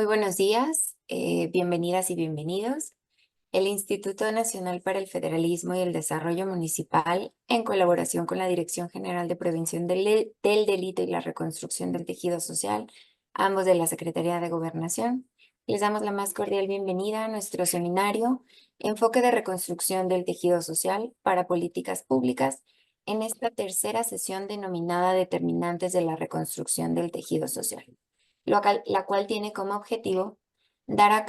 Muy buenos días, bienvenidas y bienvenidos. El Instituto Nacional para el Federalismo y el Desarrollo Municipal, en colaboración con la Dirección General de Prevención del Delito y la Reconstrucción del Tejido Social, ambos de la Secretaría de Gobernación, les damos la más cordial bienvenida a nuestro seminario Enfoque de Reconstrucción del Tejido Social para Políticas Públicas en esta tercera sesión denominada Determinantes de la Reconstrucción del Tejido Social, la cual tiene como objetivo dar a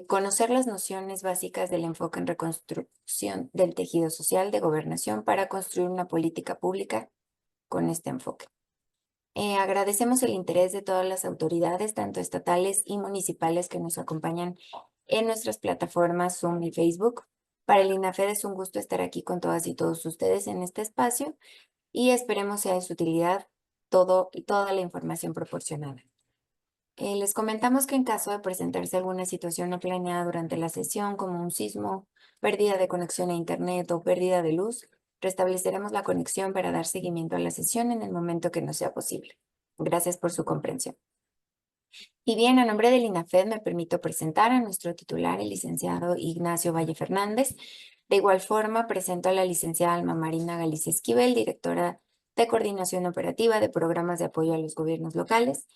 conocer las nociones básicas del enfoque en reconstrucción del tejido social de gobernación para construir una política pública con este enfoque. Agradecemos el interés de todas las autoridades, tanto estatales y municipales, que nos acompañan en nuestras plataformas Zoom y Facebook. Para el INAFED es un gusto estar aquí con todas y todos ustedes en este espacio y esperemos sea de su utilidad toda la información proporcionada. Les comentamos que en caso de presentarse alguna situación no planeada durante la sesión, como un sismo, pérdida de conexión a internet o pérdida de luz, restableceremos la conexión para dar seguimiento a la sesión en el momento que nos sea posible. Gracias por su comprensión. Y bien, a nombre del INAFED me permito presentar a nuestro titular, el licenciado Ignacio Valle Fernández. De igual forma, presento a la licenciada Alma Marina Galicia Esquivel, directora de Coordinación Operativa de Programas de Apoyo a los Gobiernos Locales.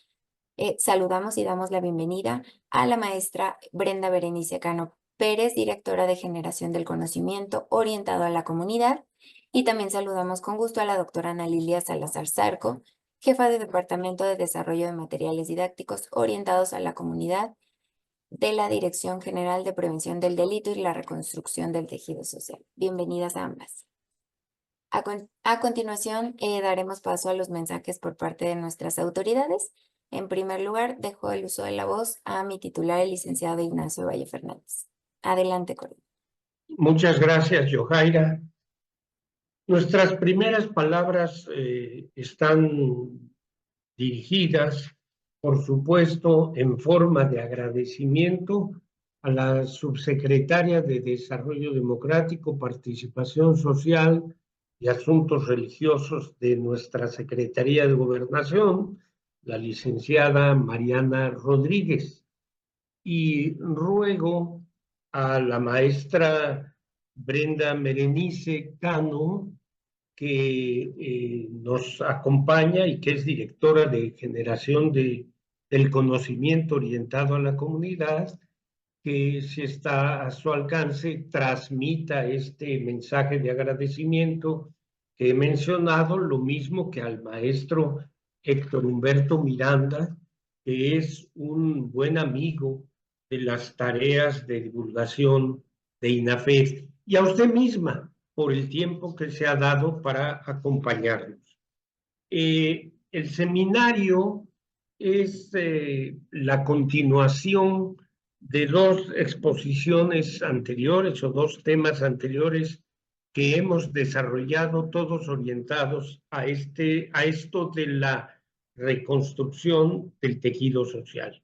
Saludamos y damos la bienvenida a la maestra Brenda Berenice Cano Pérez, directora de Generación del Conocimiento orientado a la comunidad. Y también saludamos con gusto a la doctora Ana Lilia Salazar Zarco, jefa de Departamento de Desarrollo de Materiales Didácticos orientados a la comunidad de la Dirección General de Prevención del Delito y la Reconstrucción del Tejido Social. Bienvenidas a ambas. A continuación, daremos paso a los mensajes por parte de nuestras autoridades. En primer lugar, dejo el uso de la voz a mi titular, el licenciado Ignacio Valle Fernández. Adelante, coordinador. Muchas gracias, Yojaira. Nuestras primeras palabras están dirigidas, por supuesto, en forma de agradecimiento a la subsecretaria de Desarrollo Democrático, Participación Social y Asuntos Religiosos de nuestra Secretaría de Gobernación, la licenciada Mariana Rodríguez. Y ruego a la maestra Brenda Berenice Cano, que nos acompaña y que es directora de Generación del Conocimiento orientado a la comunidad, que si está a su alcance, transmita este mensaje de agradecimiento que he mencionado, lo mismo que al maestro Héctor Humberto Miranda, que es un buen amigo de las tareas de divulgación de INAFED, y a usted misma por el tiempo que se ha dado para acompañarnos. El seminario es la continuación de dos exposiciones anteriores o dos temas anteriores que hemos desarrollado, todos orientados a esto de la reconstrucción del tejido social.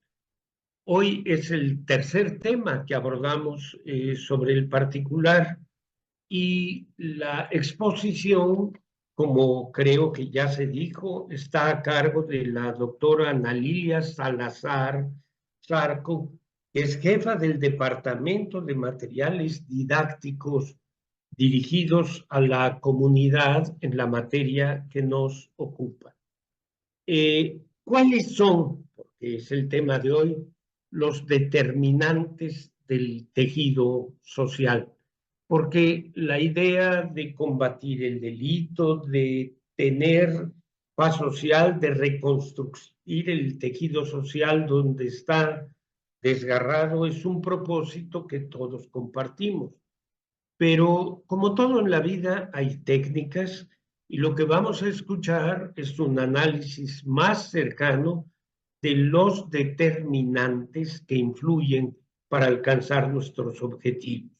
Hoy es el tercer tema que abordamos sobre el particular, y la exposición, como creo que ya se dijo, está a cargo de la doctora Ana Lilia Salazar Zarco, que es jefa del Departamento de Materiales Didácticos dirigidos a la comunidad en la materia que nos ocupa. ¿Cuáles son, porque es el tema de hoy, los determinantes del tejido social? Porque la idea de combatir el delito, de tener paz social, de reconstruir el tejido social donde está desgarrado, es un propósito que todos compartimos. Pero como todo en la vida hay técnicas, y lo que vamos a escuchar es un análisis más cercano de los determinantes que influyen para alcanzar nuestros objetivos.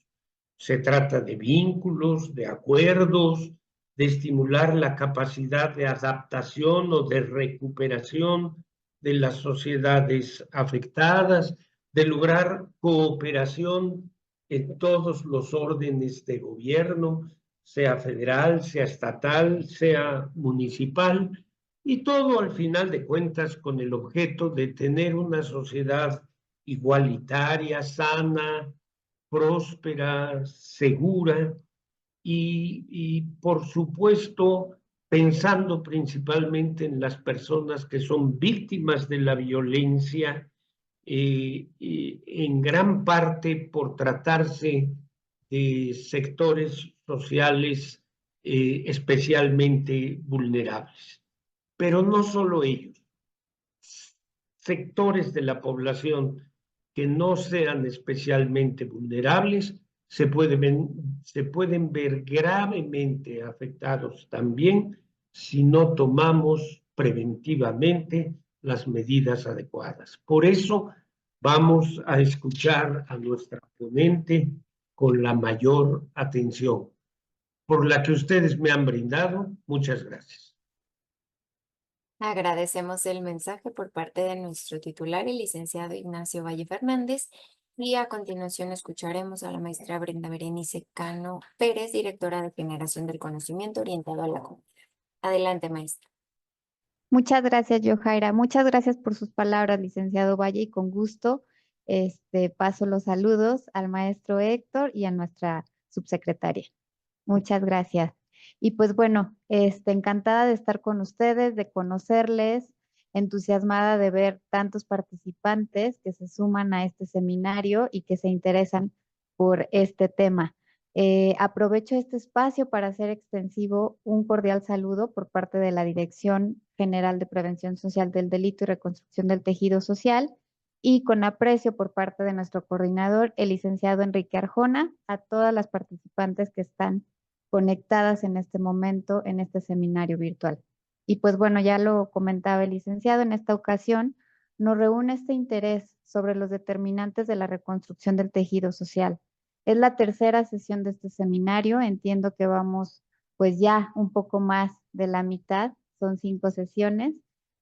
Se trata de vínculos, de acuerdos, de estimular la capacidad de adaptación o de recuperación de las sociedades afectadas, de lograr cooperación en todos los órdenes de gobierno, sea federal, sea estatal, sea municipal, y todo al final de cuentas con el objeto de tener una sociedad igualitaria, sana, próspera, segura y por supuesto, pensando principalmente en las personas que son víctimas de la violencia, en gran parte por tratarse de sectores sociales especialmente vulnerables. Pero no solo ellos, sectores de la población que no sean especialmente vulnerables se pueden ver gravemente afectados también si no tomamos preventivamente las medidas adecuadas. Por eso vamos a escuchar a nuestra ponente con la mayor atención, por la que ustedes me han brindado. Muchas gracias. Agradecemos el mensaje por parte de nuestro titular, el licenciado Ignacio Valle Fernández, y a continuación escucharemos a la maestra Brenda Berenice Cano Pérez, directora de Generación del Conocimiento orientado a la comunidad. Adelante, maestra. Muchas gracias, Yojaira. Muchas gracias por sus palabras, licenciado Valle, y con gusto paso los saludos al maestro Héctor y a nuestra subsecretaria. Muchas gracias. Y pues bueno, encantada de estar con ustedes, de conocerles, entusiasmada de ver tantos participantes que se suman a este seminario y que se interesan por este tema. Aprovecho este espacio para hacer extensivo un cordial saludo por parte de la Dirección General de Prevención Social del Delito y Reconstrucción del Tejido Social y con aprecio por parte de nuestro coordinador, el licenciado Enrique Arjona, a todas las participantes que están conectadas en este momento en este seminario virtual. Y pues bueno, ya lo comentaba el licenciado, en esta ocasión nos reúne este interés sobre los determinantes de la reconstrucción del tejido social. Es la tercera sesión de este seminario, entiendo que vamos pues ya un poco más de la mitad, son 5 sesiones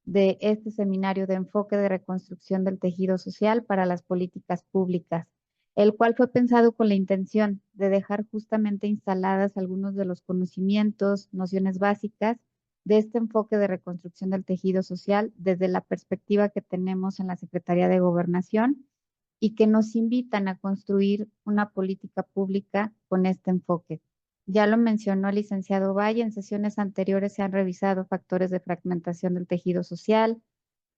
de este seminario de enfoque de reconstrucción del tejido social para las políticas públicas, el cual fue pensado con la intención de dejar justamente instaladas algunos de los conocimientos, nociones básicas de este enfoque de reconstrucción del tejido social desde la perspectiva que tenemos en la Secretaría de Gobernación y que nos invitan a construir una política pública con este enfoque. Ya lo mencionó el licenciado Valle, en sesiones anteriores se han revisado factores de fragmentación del tejido social.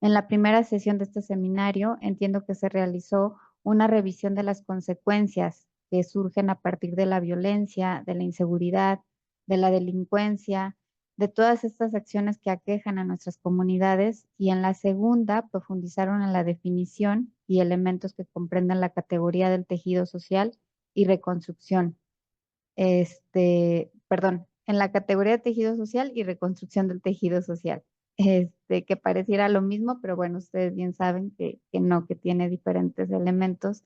En la primera sesión de este seminario entiendo que se realizó una revisión de las consecuencias que surgen a partir de la violencia, de la inseguridad, de la delincuencia, de todas estas acciones que aquejan a nuestras comunidades, y en la segunda profundizaron en la definición y elementos que comprenden la categoría del tejido social y reconstrucción. En la categoría de tejido social y reconstrucción del tejido social. Que pareciera lo mismo, pero bueno, ustedes bien saben que no, que tiene diferentes elementos.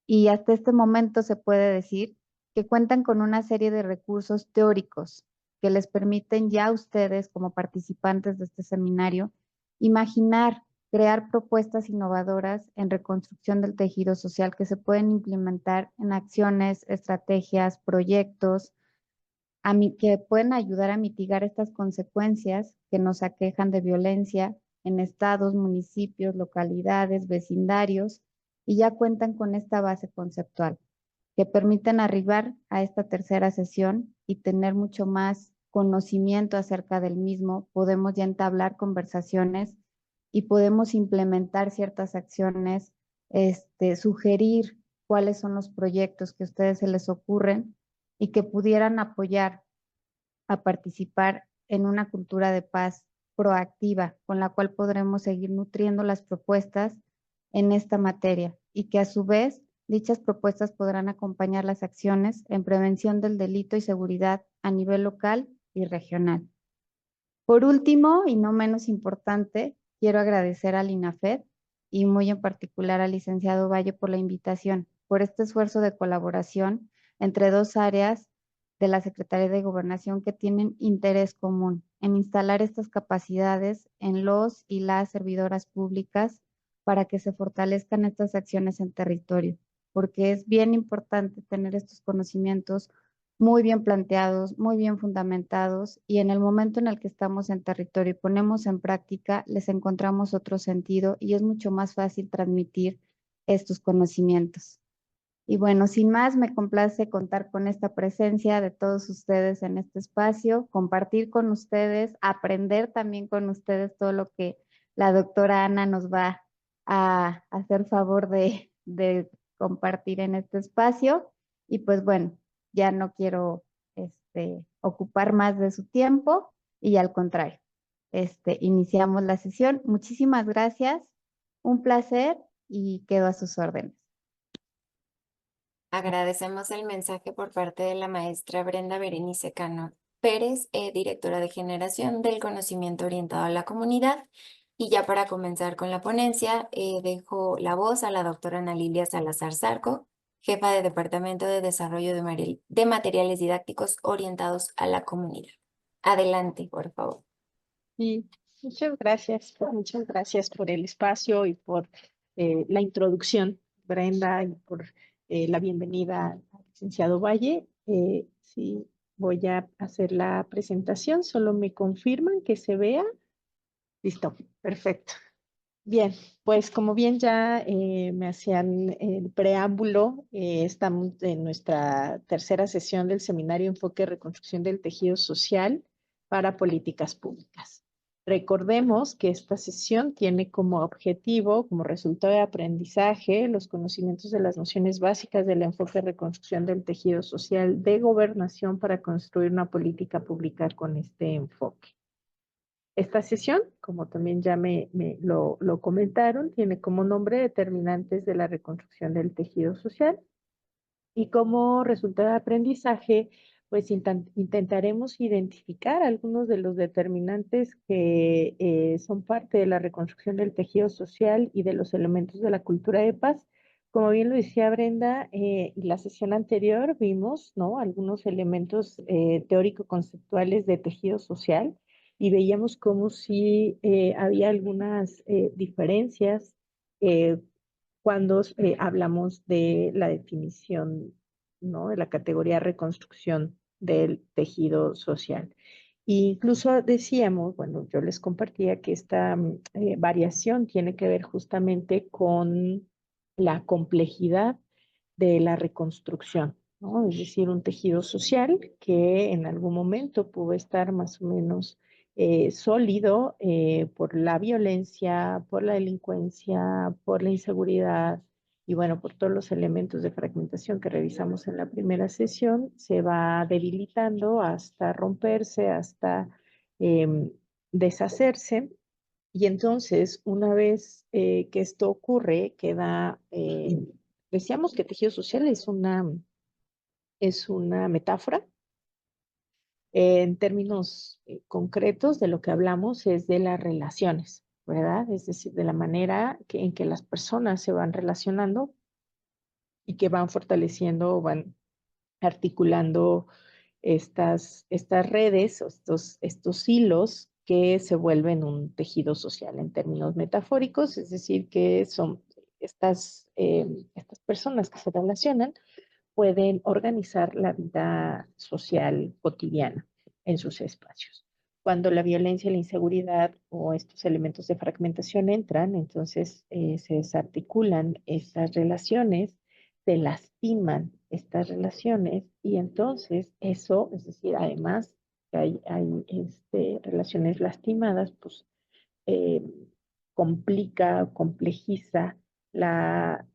Y hasta este momento se puede decir que cuentan con una serie de recursos teóricos que les permiten ya a ustedes, como participantes de este seminario, imaginar, crear propuestas innovadoras en reconstrucción del tejido social que se pueden implementar en acciones, estrategias, proyectos, que pueden ayudar a mitigar estas consecuencias que nos aquejan de violencia en estados, municipios, localidades, vecindarios, y ya cuentan con esta base conceptual que permiten arribar a esta tercera sesión y tener mucho más conocimiento acerca del mismo. Podemos ya entablar conversaciones y podemos implementar ciertas acciones, sugerir cuáles son los proyectos que a ustedes se les ocurren y que pudieran apoyar a participar en una cultura de paz proactiva, con la cual podremos seguir nutriendo las propuestas en esta materia y que a su vez dichas propuestas podrán acompañar las acciones en prevención del delito y seguridad a nivel local y regional. Por último, y no menos importante, quiero agradecer al INAFED y muy en particular al licenciado Valle por la invitación, por este esfuerzo de colaboración entre dos áreas de la Secretaría de Gobernación que tienen interés común en instalar estas capacidades en los y las servidoras públicas para que se fortalezcan estas acciones en territorio, porque es bien importante tener estos conocimientos muy bien planteados, muy bien fundamentados, y en el momento en el que estamos en territorio y ponemos en práctica, les encontramos otro sentido y es mucho más fácil transmitir estos conocimientos. Y bueno, sin más, me complace contar con esta presencia de todos ustedes en este espacio, compartir con ustedes, aprender también con ustedes todo lo que la doctora Ana nos va a hacer favor de compartir en este espacio. Y pues bueno, ya no quiero ocupar más de su tiempo y al contrario, iniciamos la sesión. Muchísimas gracias, un placer y quedo a sus órdenes. Agradecemos el mensaje por parte de la maestra Brenda Berenice Cano Pérez, directora de Generación del Conocimiento Orientado a la Comunidad. Y ya para comenzar con la ponencia, dejo la voz a la doctora Ana Lilia Salazar Zarco, jefa de Departamento de Desarrollo de Materiales Didácticos Orientados a la Comunidad. Adelante, por favor. Y muchas gracias por el espacio y por la introducción, Brenda, y por la bienvenida al licenciado Valle. Sí, voy a hacer la presentación, solo me confirman que se vea. Listo, perfecto. Bien, pues como bien ya me hacían el preámbulo, estamos en nuestra tercera sesión del Seminario Enfoque Reconstrucción del Tejido Social para Políticas Públicas. Recordemos que esta sesión tiene como objetivo, como resultado de aprendizaje, los conocimientos de las nociones básicas del enfoque de reconstrucción del tejido social de gobernación para construir una política pública con este enfoque. Esta sesión, como también ya lo comentaron, tiene como nombre determinantes de la reconstrucción del tejido social y como resultado de aprendizaje, pues intentaremos identificar algunos de los determinantes que son parte de la reconstrucción del tejido social y de los elementos de la cultura de paz. Como bien lo decía Brenda, en la sesión anterior vimos, ¿no?, algunos elementos teórico-conceptuales de tejido social y veíamos como si había algunas diferencias cuando hablamos de la definición, ¿no?, de la categoría reconstrucción del tejido social. E incluso decíamos, bueno, yo les compartía que esta variación tiene que ver justamente con la complejidad de la reconstrucción, ¿no? Es decir, un tejido social que en algún momento pudo estar más o menos sólido por la violencia, por la delincuencia, por la inseguridad y bueno, por todos los elementos de fragmentación que revisamos en la primera sesión, se va debilitando hasta romperse, hasta deshacerse. Y entonces, una vez que esto ocurre, decíamos que tejido social es una metáfora. En términos concretos, de lo que hablamos es de las relaciones, ¿verdad? Es decir, de la manera en que las personas se van relacionando y que van fortaleciendo o van articulando estas redes, o estos hilos que se vuelven un tejido social en términos metafóricos, es decir, que son estas personas que se relacionan pueden organizar la vida social cotidiana en sus espacios. Cuando la violencia, la inseguridad o estos elementos de fragmentación entran, entonces se desarticulan estas relaciones, se lastiman estas relaciones y entonces eso, es decir, además que hay relaciones lastimadas, pues eh, complica, complejiza la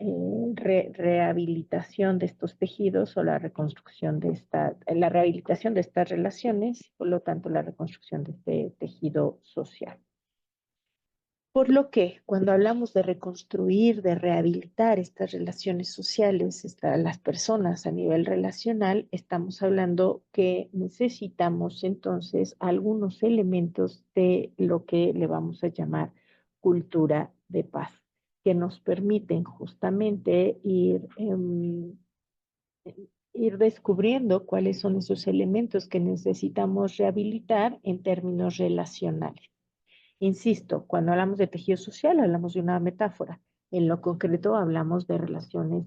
rehabilitación de estos tejidos o la reconstrucción la rehabilitación de estas relaciones, por lo tanto la reconstrucción de este tejido social. Por lo que cuando hablamos de reconstruir, de rehabilitar estas relaciones sociales, las personas a nivel relacional, estamos hablando que necesitamos entonces algunos elementos de lo que le vamos a llamar cultura de paz, que nos permiten justamente ir descubriendo cuáles son esos elementos que necesitamos rehabilitar en términos relacionales. Insisto, cuando hablamos de tejido social, hablamos de una metáfora. En lo concreto, hablamos de relaciones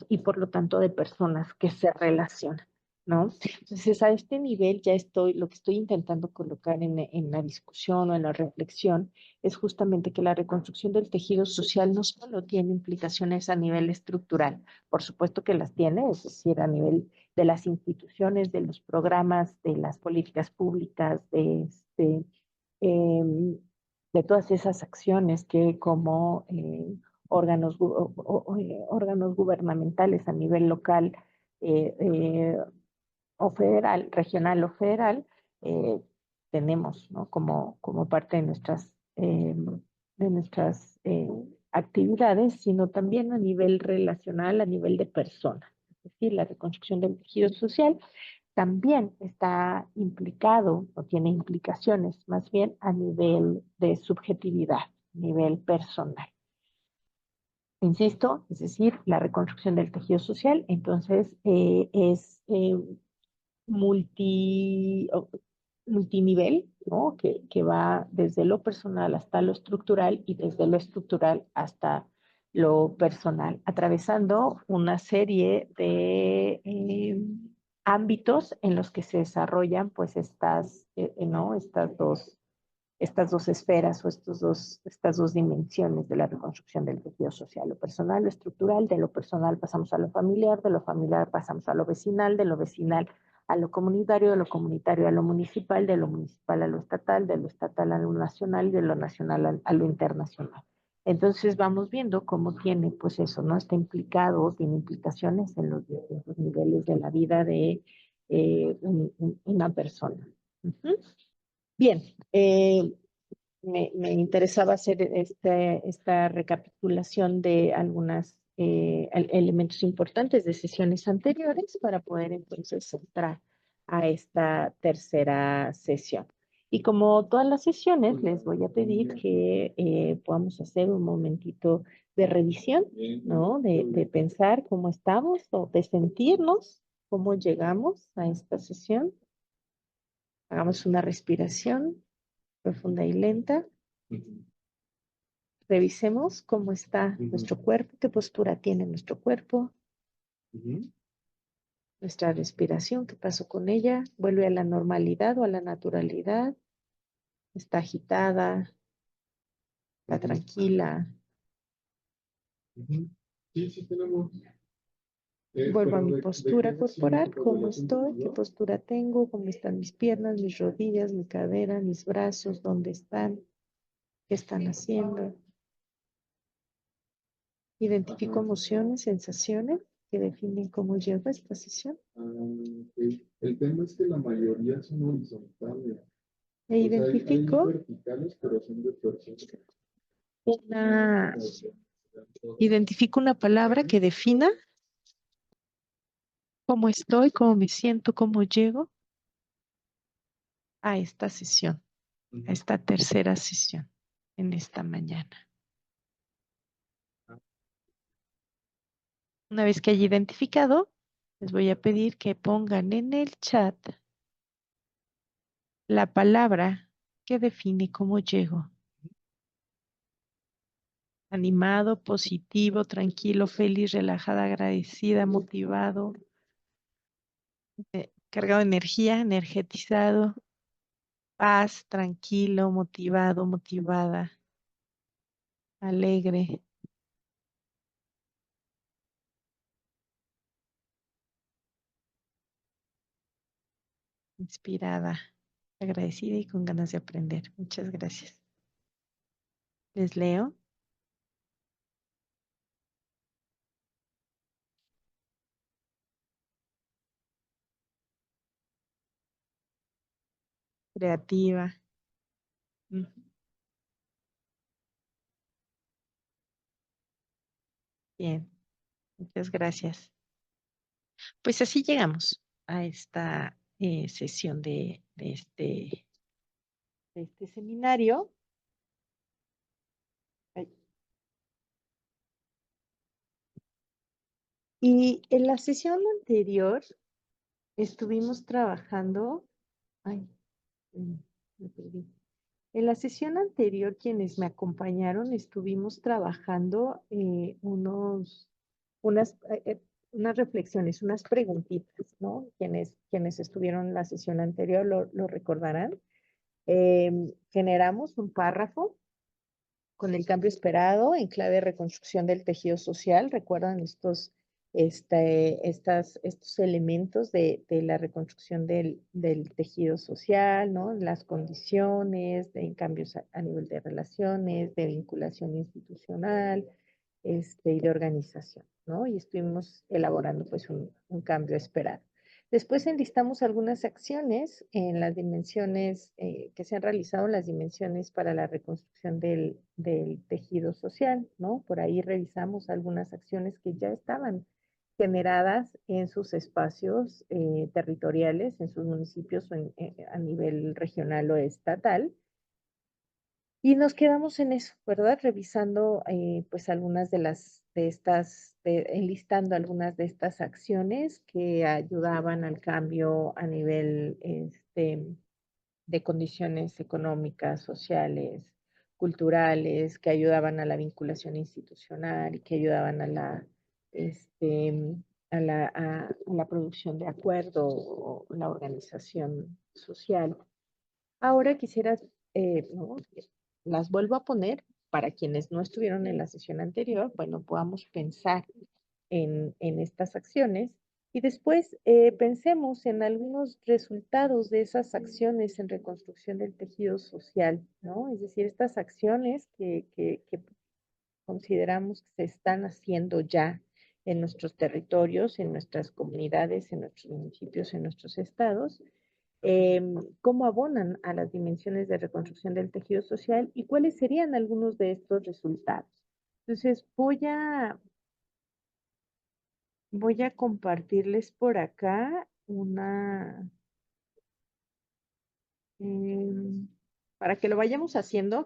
y por lo tanto de personas que se relacionan. ¿no? Entonces, a este nivel ya lo que estoy intentando colocar en la discusión o en la reflexión es justamente que la reconstrucción del tejido social no solo tiene implicaciones a nivel estructural, por supuesto que las tiene, es decir, a nivel de las instituciones, de los programas, de las políticas públicas, em, de todas esas acciones que como órganos gubernamentales a nivel local, eh, eh, o federal, regional o federal, eh, tenemos, ¿no? Como parte de nuestras actividades, sino también a nivel relacional, a nivel de persona. Es decir, la reconstrucción del tejido social también está implicado o tiene implicaciones más bien a nivel de subjetividad, a nivel personal. Insisto, es decir, la reconstrucción del tejido social, entonces es multinivel, ¿no? Que va desde lo personal hasta lo estructural y desde lo estructural hasta lo personal, atravesando una serie de ámbitos en los que se desarrollan pues ¿no? Estas dos esferas o estas dos dimensiones de la reconstrucción del tejido social, lo personal, lo estructural, de lo personal pasamos a lo familiar, de lo familiar pasamos a lo vecinal, de lo vecinal a lo comunitario, de lo comunitario a lo municipal, de lo municipal a lo estatal, de lo estatal a lo nacional y de lo nacional a lo internacional. Entonces vamos viendo cómo tiene, pues eso, ¿no? Está implicado, tiene implicaciones en los distintos niveles de la vida de una persona. Uh-huh. Bien, me interesaba hacer esta recapitulación de algunos elementos importantes de sesiones anteriores para poder entonces entrar a esta tercera sesión. Y como todas las sesiones, les voy a pedir que podamos hacer un momentito de revisión, ¿no? De pensar cómo estamos o de sentirnos, cómo llegamos a esta sesión. Hagamos una respiración profunda y lenta. Revisemos cómo está nuestro cuerpo, qué postura tiene nuestro cuerpo, nuestra respiración, qué pasó con ella, vuelve a la normalidad o a la naturalidad, está agitada, está tranquila. Sí, sí tenemos. Vuelvo a mi Pero postura qué corporal, cómo podrías estoy, qué incluirlo? postura tengo, cómo están mis piernas, mis rodillas, mi cadera, mis brazos, dónde están, qué están haciendo. Identifico emociones, sensaciones que definen cómo llevo esta sesión. Ok. El tema es que la mayoría son horizontales. E O sea, hay identifico verticales, pero son de personas. una, identifico una palabra que defina cómo estoy, cómo me siento, cómo llego a esta sesión, a esta tercera sesión en esta mañana. Una vez que haya identificado, les voy a pedir que pongan en el chat la palabra que define cómo llego. Animado, positivo, tranquilo, feliz, relajada, agradecida, motivado, cargado de energía, energetizado, paz, tranquilo, motivado, motivada, alegre. Inspirada, agradecida y con ganas de aprender. Muchas gracias. Les leo. Creativa. Ujú. Bien, muchas gracias. Pues así llegamos a esta sesión de este seminario. Ay. Y en la sesión anterior estuvimos trabajando. Ay, me perdí. En la sesión anterior, quienes me acompañaron, estuvimos trabajando unas unas reflexiones, unas preguntitas, ¿no? Quienes estuvieron en la sesión anterior lo recordarán. Generamos un párrafo con el cambio esperado en clave de reconstrucción del tejido social. Recuerdan estos elementos de la reconstrucción del tejido social, ¿no? Las condiciones, de cambios a nivel de relaciones, de vinculación institucional, y de organización, ¿no? Y estuvimos elaborando pues un cambio esperado. Después enlistamos algunas acciones en las dimensiones que se han realizado en las dimensiones para la reconstrucción del tejido social, ¿no? Por ahí revisamos algunas acciones que ya estaban generadas en sus espacios territoriales, en sus municipios o a nivel regional o estatal. Y nos quedamos en eso, ¿verdad? Revisando pues algunas enlistando algunas de estas acciones que ayudaban al cambio a nivel de condiciones económicas, sociales, culturales, que ayudaban a la vinculación institucional y que ayudaban a la producción de acuerdo o la organización social. Ahora quisiera, ¿no? Las vuelvo a poner para quienes no estuvieron en la sesión anterior, bueno, podamos pensar en estas acciones y después pensemos en algunos resultados de esas acciones en reconstrucción del tejido social, ¿no? Es decir, estas acciones que consideramos que se están haciendo ya en nuestros territorios, en nuestras comunidades, en nuestros municipios, en nuestros estados, cómo abonan a las dimensiones de reconstrucción del tejido social y cuáles serían algunos de estos resultados. Entonces, voy a compartirles por acá em, para que lo vayamos haciendo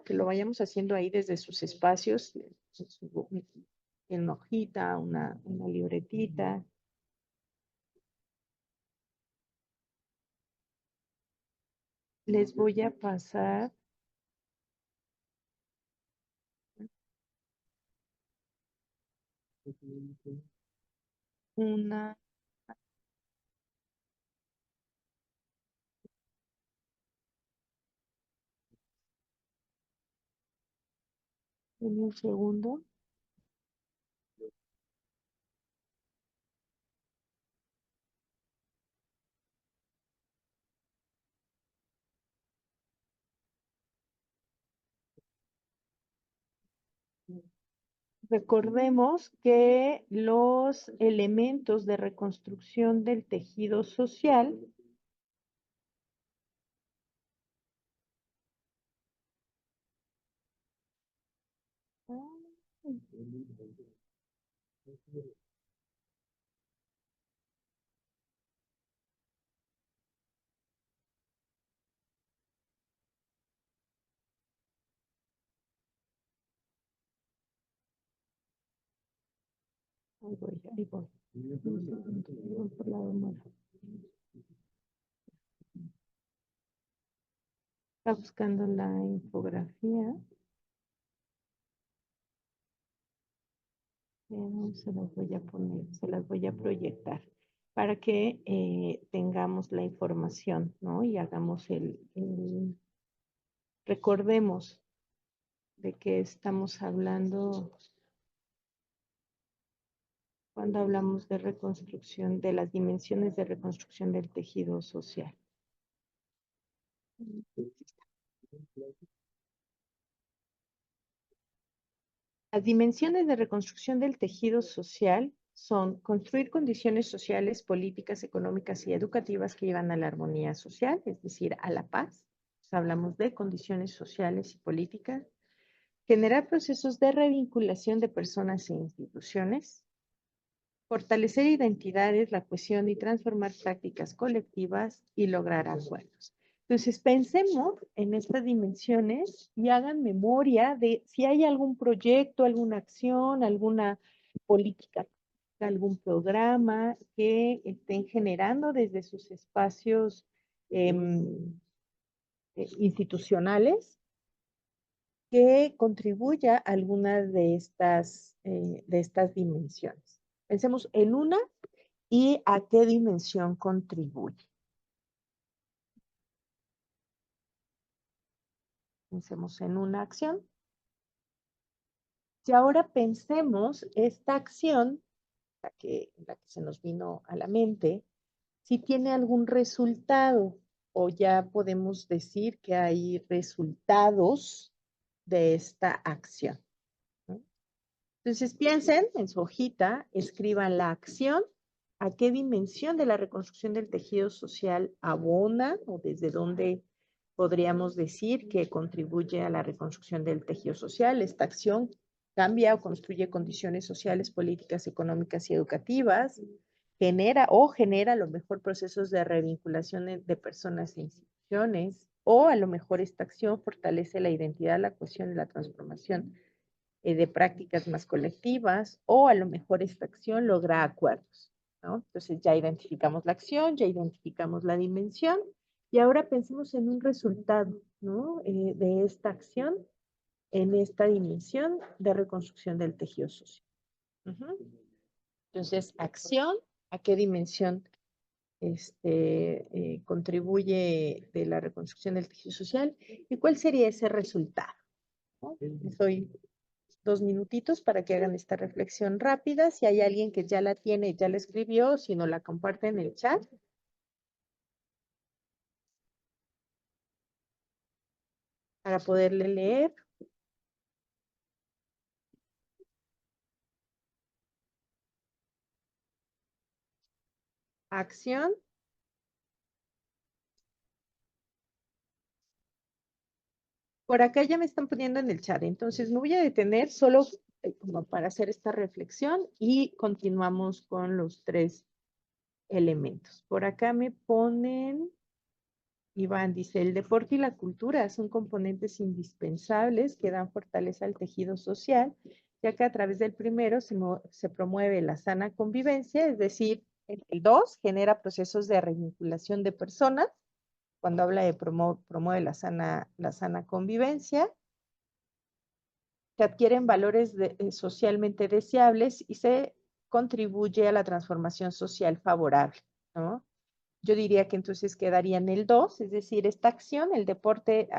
ahí desde sus espacios, en hojita, una libretita. Les voy a pasar una. En un segundo. Recordemos que los elementos de reconstrucción del tejido social ahí voy, ahí voy. Voy por la demora. Está buscando la infografía. Se las voy a poner, se las voy a proyectar para que tengamos la información, ¿no? Y hagamos recordemos de qué estamos hablando cuando hablamos de reconstrucción, de las dimensiones de reconstrucción del tejido social. Las dimensiones de reconstrucción del tejido social son construir condiciones sociales, políticas, económicas y educativas que llevan a la armonía social, es decir, a la paz. Hablamos de condiciones sociales y políticas. Generar procesos de revinculación de personas e instituciones. Fortalecer identidades, la cohesión y transformar prácticas colectivas y lograr acuerdos. Entonces, pensemos en estas dimensiones y hagan memoria de si hay algún proyecto, alguna acción, alguna política, algún programa que estén generando desde sus espacios institucionales que contribuya a alguna de estas dimensiones. Pensemos en una y a qué dimensión contribuye. Pensemos en una acción. Y ahora pensemos esta acción, la que se nos vino a la mente, si tiene algún resultado o ya podemos decir que hay resultados de esta acción, ¿no? Entonces piensen en su hojita, escriban la acción, a qué dimensión de la reconstrucción del tejido social abona o desde dónde podríamos decir que contribuye a la reconstrucción del tejido social. Esta acción cambia o construye condiciones sociales, políticas, económicas y educativas, genera a lo mejor procesos de revinculación de personas e instituciones, o a lo mejor esta acción fortalece la identidad, la cohesión y la transformación de prácticas más colectivas, o a lo mejor esta acción logra acuerdos, ¿no? Entonces ya identificamos la acción, ya identificamos la dimensión, y ahora pensemos en un resultado, ¿no? De esta acción en esta dimensión de reconstrucción del tejido social. Entonces, acción, ¿a qué dimensión contribuye de la reconstrucción del tejido social? ¿Y cuál sería ese resultado? ¿No? Les doy 2 minutitos para que hagan esta reflexión rápida. Si hay alguien que ya la tiene, ya la escribió, si no la comparte en el chat. Para poderle leer. Acción. Por acá ya me están poniendo en el chat, entonces me voy a detener solo como para hacer esta reflexión y continuamos con los 3 elementos. Por acá me ponen, Iván dice, el deporte y la cultura son componentes indispensables que dan fortaleza al tejido social, ya que a través del primero se promueve la sana convivencia, es decir, el 2 genera procesos de revinculación de personas, cuando habla de promueve la sana convivencia, se adquieren valores socialmente deseables y se contribuye a la transformación social favorable, ¿no? Yo diría que entonces quedaría en el 2, es decir, esta acción, el deporte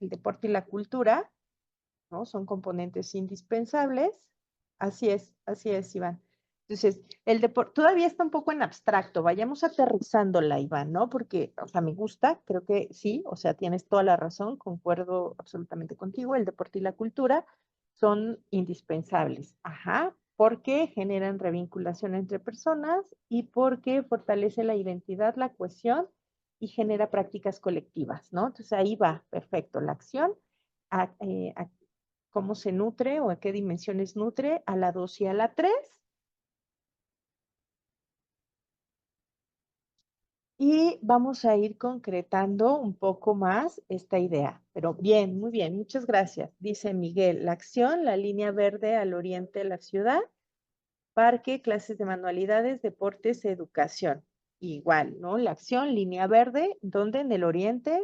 y la cultura, ¿no? Son componentes indispensables. Así es, Iván. Entonces, el deporte todavía está un poco en abstracto, vayamos aterrizándola, Iván, ¿no? Porque, o sea, me gusta, creo que sí, o sea, tienes toda la razón, concuerdo absolutamente contigo, el deporte y la cultura son indispensables, ajá, porque generan revinculación entre personas y porque fortalece la identidad, la cohesión y genera prácticas colectivas, ¿no? Entonces ahí va, perfecto, la acción, a cómo se nutre o a qué dimensiones nutre, a la 2 y a la 3. Y vamos a ir concretando un poco más esta idea. Pero bien, muy bien, muchas gracias. Dice Miguel, la acción, la línea verde al oriente de la ciudad, parque, clases de manualidades, deportes, educación. Igual, ¿no? La acción, línea verde, donde en el oriente,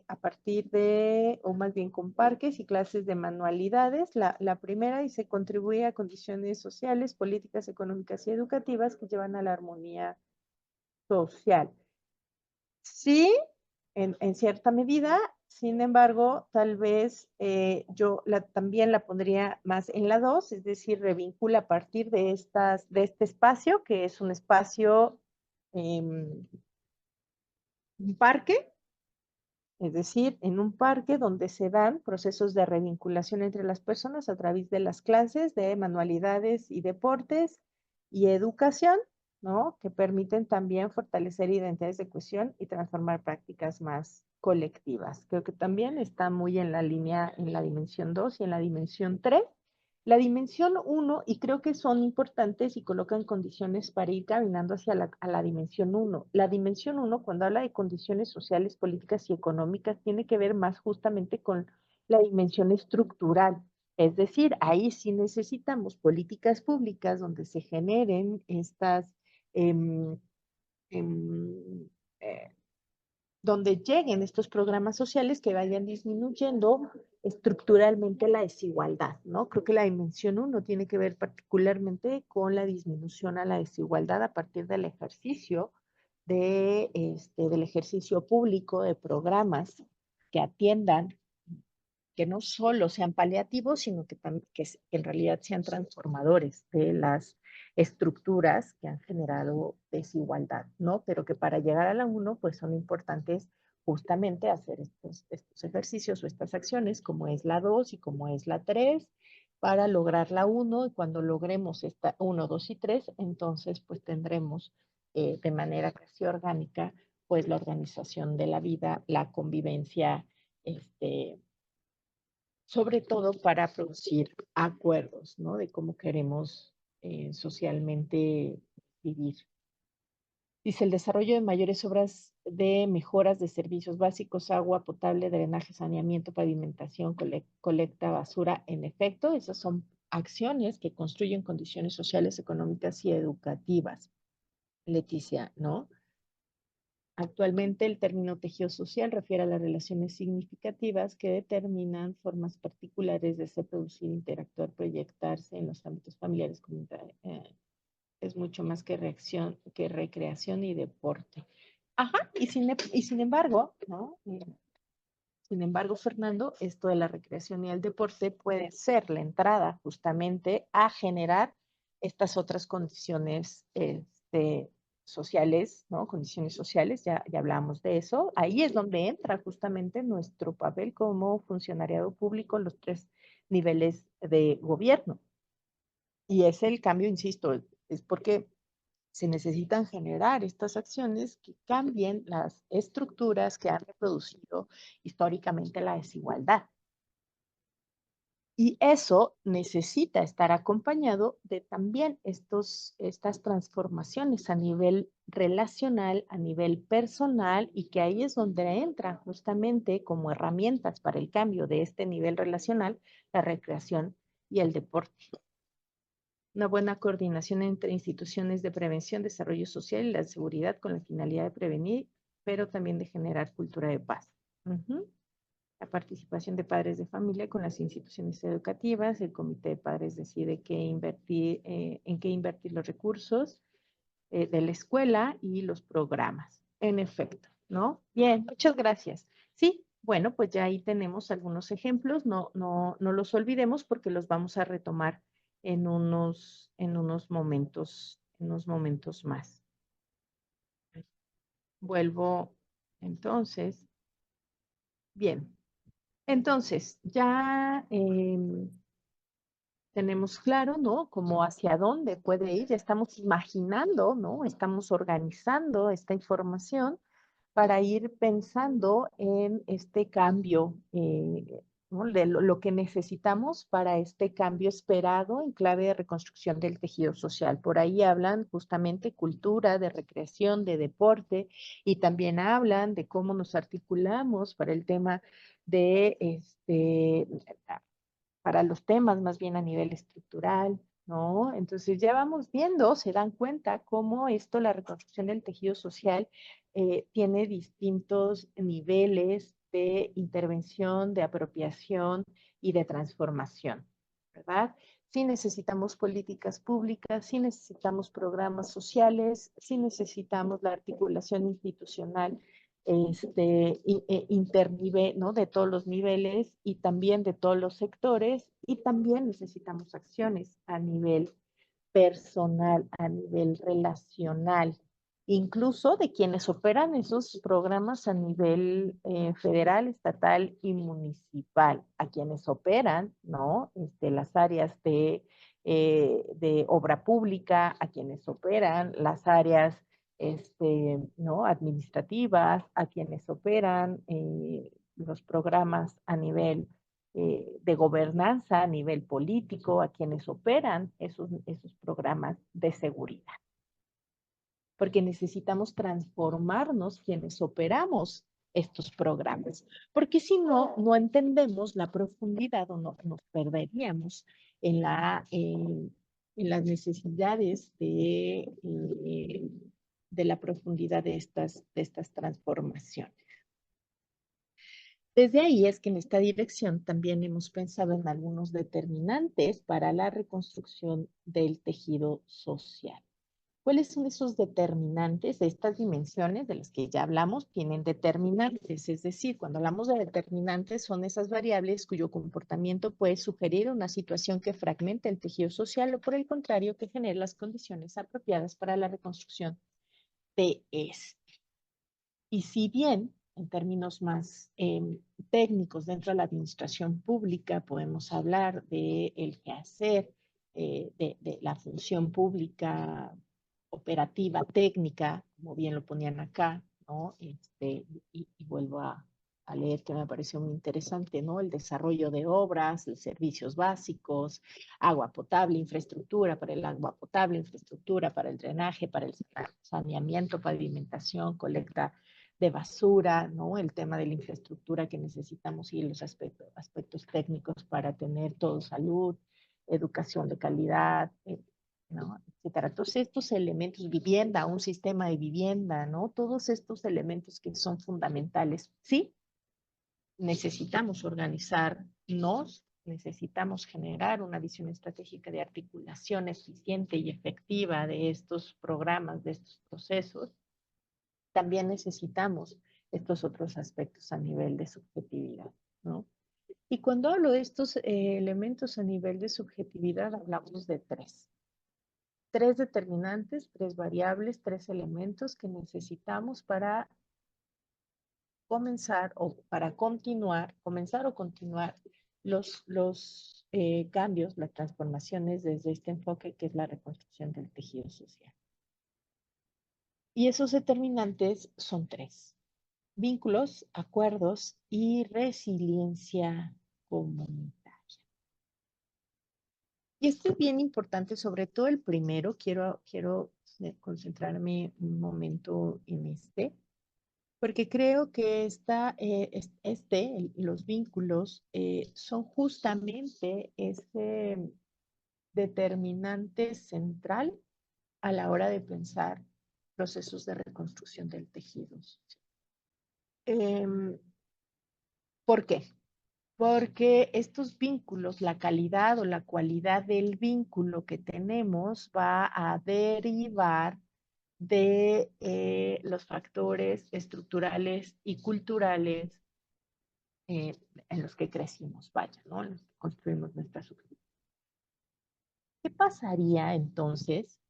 a partir de, o más bien con parques y clases de manualidades, la primera, y se contribuye a condiciones sociales, políticas, económicas y educativas que llevan a la armonía social. Sí, en cierta medida, sin embargo, tal vez yo también la pondría más en la 2, es decir, revincula a partir de este espacio, que es un espacio, un parque, es decir, en un parque donde se dan procesos de revinculación entre las personas a través de las clases de manualidades y deportes y educación, ¿no? Que permiten también fortalecer identidades de cohesión y transformar prácticas más colectivas. Creo que también está muy en la línea, en la dimensión 2 y en la dimensión 3. La dimensión 1, y creo que son importantes y colocan condiciones para ir caminando hacia la dimensión 1. La dimensión 1, cuando habla de condiciones sociales, políticas y económicas, tiene que ver más justamente con la dimensión estructural. Es decir, ahí sí necesitamos políticas públicas donde se generen estas, em, em, eh, donde lleguen estos programas sociales que vayan disminuyendo estructuralmente la desigualdad, ¿no? Creo que la dimensión 1 tiene que ver particularmente con la disminución a la desigualdad a partir del ejercicio del ejercicio público de programas que atiendan, que no solo sean paliativos, sino que en realidad sean transformadores de las estructuras que han generado desigualdad, ¿no? Pero que para llegar a la 1, pues son importantes justamente hacer estos ejercicios o estas acciones, como es la 2 y como es la 3, para lograr la 1, y cuando logremos esta 1, 2 y 3, entonces pues tendremos de manera casi orgánica, pues la organización de la vida, la convivencia, sobre todo para producir acuerdos, ¿no? De cómo queremos socialmente vivir. Dice, el desarrollo de mayores obras de mejoras de servicios básicos, agua potable, drenaje, saneamiento, pavimentación, colecta basura. En efecto, esas son acciones que construyen condiciones sociales, económicas y educativas. Leticia, ¿no? Actualmente el término tejido social refiere a las relaciones significativas que determinan formas particulares de ser, producir, interactuar, proyectarse en los ámbitos familiares, comunitarios. Es mucho más que recreación y deporte. Ajá, y sin embargo, ¿no? Sin embargo, Fernando, esto de la recreación y el deporte puede ser la entrada justamente a generar estas otras condiciones sociales, ¿no? Condiciones sociales, ya hablábamos de eso. Ahí es donde entra justamente nuestro papel como funcionariado público en los 3 niveles de gobierno. Y es el cambio, insisto, es porque se necesitan generar estas acciones que cambien las estructuras que han reproducido históricamente la desigualdad. Y eso necesita estar acompañado de también estas transformaciones a nivel relacional, a nivel personal, y que ahí es donde entran justamente como herramientas para el cambio de este nivel relacional, la recreación y el deporte. Una buena coordinación entre instituciones de prevención, desarrollo social y la seguridad con la finalidad de prevenir, pero también de generar cultura de paz. La participación de padres de familia con las instituciones educativas, el comité de padres decide en qué invertir los recursos de la escuela y los programas. En efecto, ¿no? Bien, muchas gracias. Sí, bueno, pues ya ahí tenemos algunos ejemplos, no los olvidemos porque los vamos a retomar en unos momentos más. Vuelvo entonces. Bien, entonces ya tenemos claro, ¿no? Como hacia dónde puede ir, ya estamos imaginando, ¿no? Estamos organizando esta información para ir pensando en este cambio, ¿no? De lo que necesitamos para este cambio esperado en clave de reconstrucción del tejido social. Por ahí hablan justamente cultura, de recreación, de deporte, y también hablan de cómo nos articulamos para el tema de para los temas más bien a nivel estructural, ¿no? Entonces ya vamos viendo, se dan cuenta cómo esto, la reconstrucción del tejido social, tiene distintos niveles de intervención, de apropiación y de transformación, ¿verdad? Sí necesitamos políticas públicas, sí necesitamos programas sociales, sí necesitamos la articulación institucional internivel, ¿no? De todos los niveles y también de todos los sectores, y también necesitamos acciones a nivel personal, a nivel relacional, incluso de quienes operan esos programas a nivel federal, estatal y municipal, a quienes operan, ¿no? Las áreas de obra pública, a quienes operan las áreas ¿no? administrativas, a quienes operan los programas a nivel de gobernanza, a nivel político, a quienes operan esos programas de seguridad. Porque necesitamos transformarnos quienes operamos estos programas, porque si no, no entendemos la profundidad o no, nos perderíamos en las necesidades de la profundidad de estas transformaciones. Desde ahí es que en esta dirección también hemos pensado en algunos determinantes para la reconstrucción del tejido social. ¿Cuáles son esos determinantes de estas dimensiones de las que ya hablamos? Tienen determinantes, es decir, cuando hablamos de determinantes son esas variables cuyo comportamiento puede sugerir una situación que fragmenta el tejido social o por el contrario que genere las condiciones apropiadas para la reconstrucción de este. Y si bien en términos más técnicos dentro de la administración pública podemos hablar de el quehacer, de la función pública operativa, técnica, como bien lo ponían acá, ¿no? Y vuelvo a leer que me pareció muy interesante, ¿no? El desarrollo de obras, los servicios básicos, agua potable, infraestructura para el agua potable, infraestructura para el drenaje, para el saneamiento, pavimentación, colecta de basura, ¿no? El tema de la infraestructura que necesitamos y los aspectos técnicos para tener todo salud, educación de calidad, ¿no? Etcétera. Todos estos elementos, vivienda, un sistema de vivienda, ¿no? Todos estos elementos que son fundamentales, ¿sí? Necesitamos organizarnos, necesitamos generar una visión estratégica de articulación eficiente y efectiva de estos programas, de estos procesos. También necesitamos estos otros aspectos a nivel de subjetividad, ¿no? Y cuando hablo de estos elementos a nivel de subjetividad, hablamos de tres determinantes, tres variables, tres elementos que necesitamos para comenzar o para continuar, comenzar o continuar los cambios, las transformaciones desde este enfoque que es la reconstrucción del tejido social. Y esos determinantes son tres: vínculos, acuerdos y resiliencia comunitaria. Y esto es bien importante, sobre todo el primero, quiero concentrarme un momento en porque creo que los vínculos son justamente ese determinante central a la hora de pensar procesos de reconstrucción del tejido. ¿Por qué? Porque estos vínculos, la calidad o la cualidad del vínculo que tenemos va a derivar de los factores estructurales y culturales en los que crecimos, vaya, ¿no? En los que construimos nuestra subjetividad. ¿Qué pasaría entonces?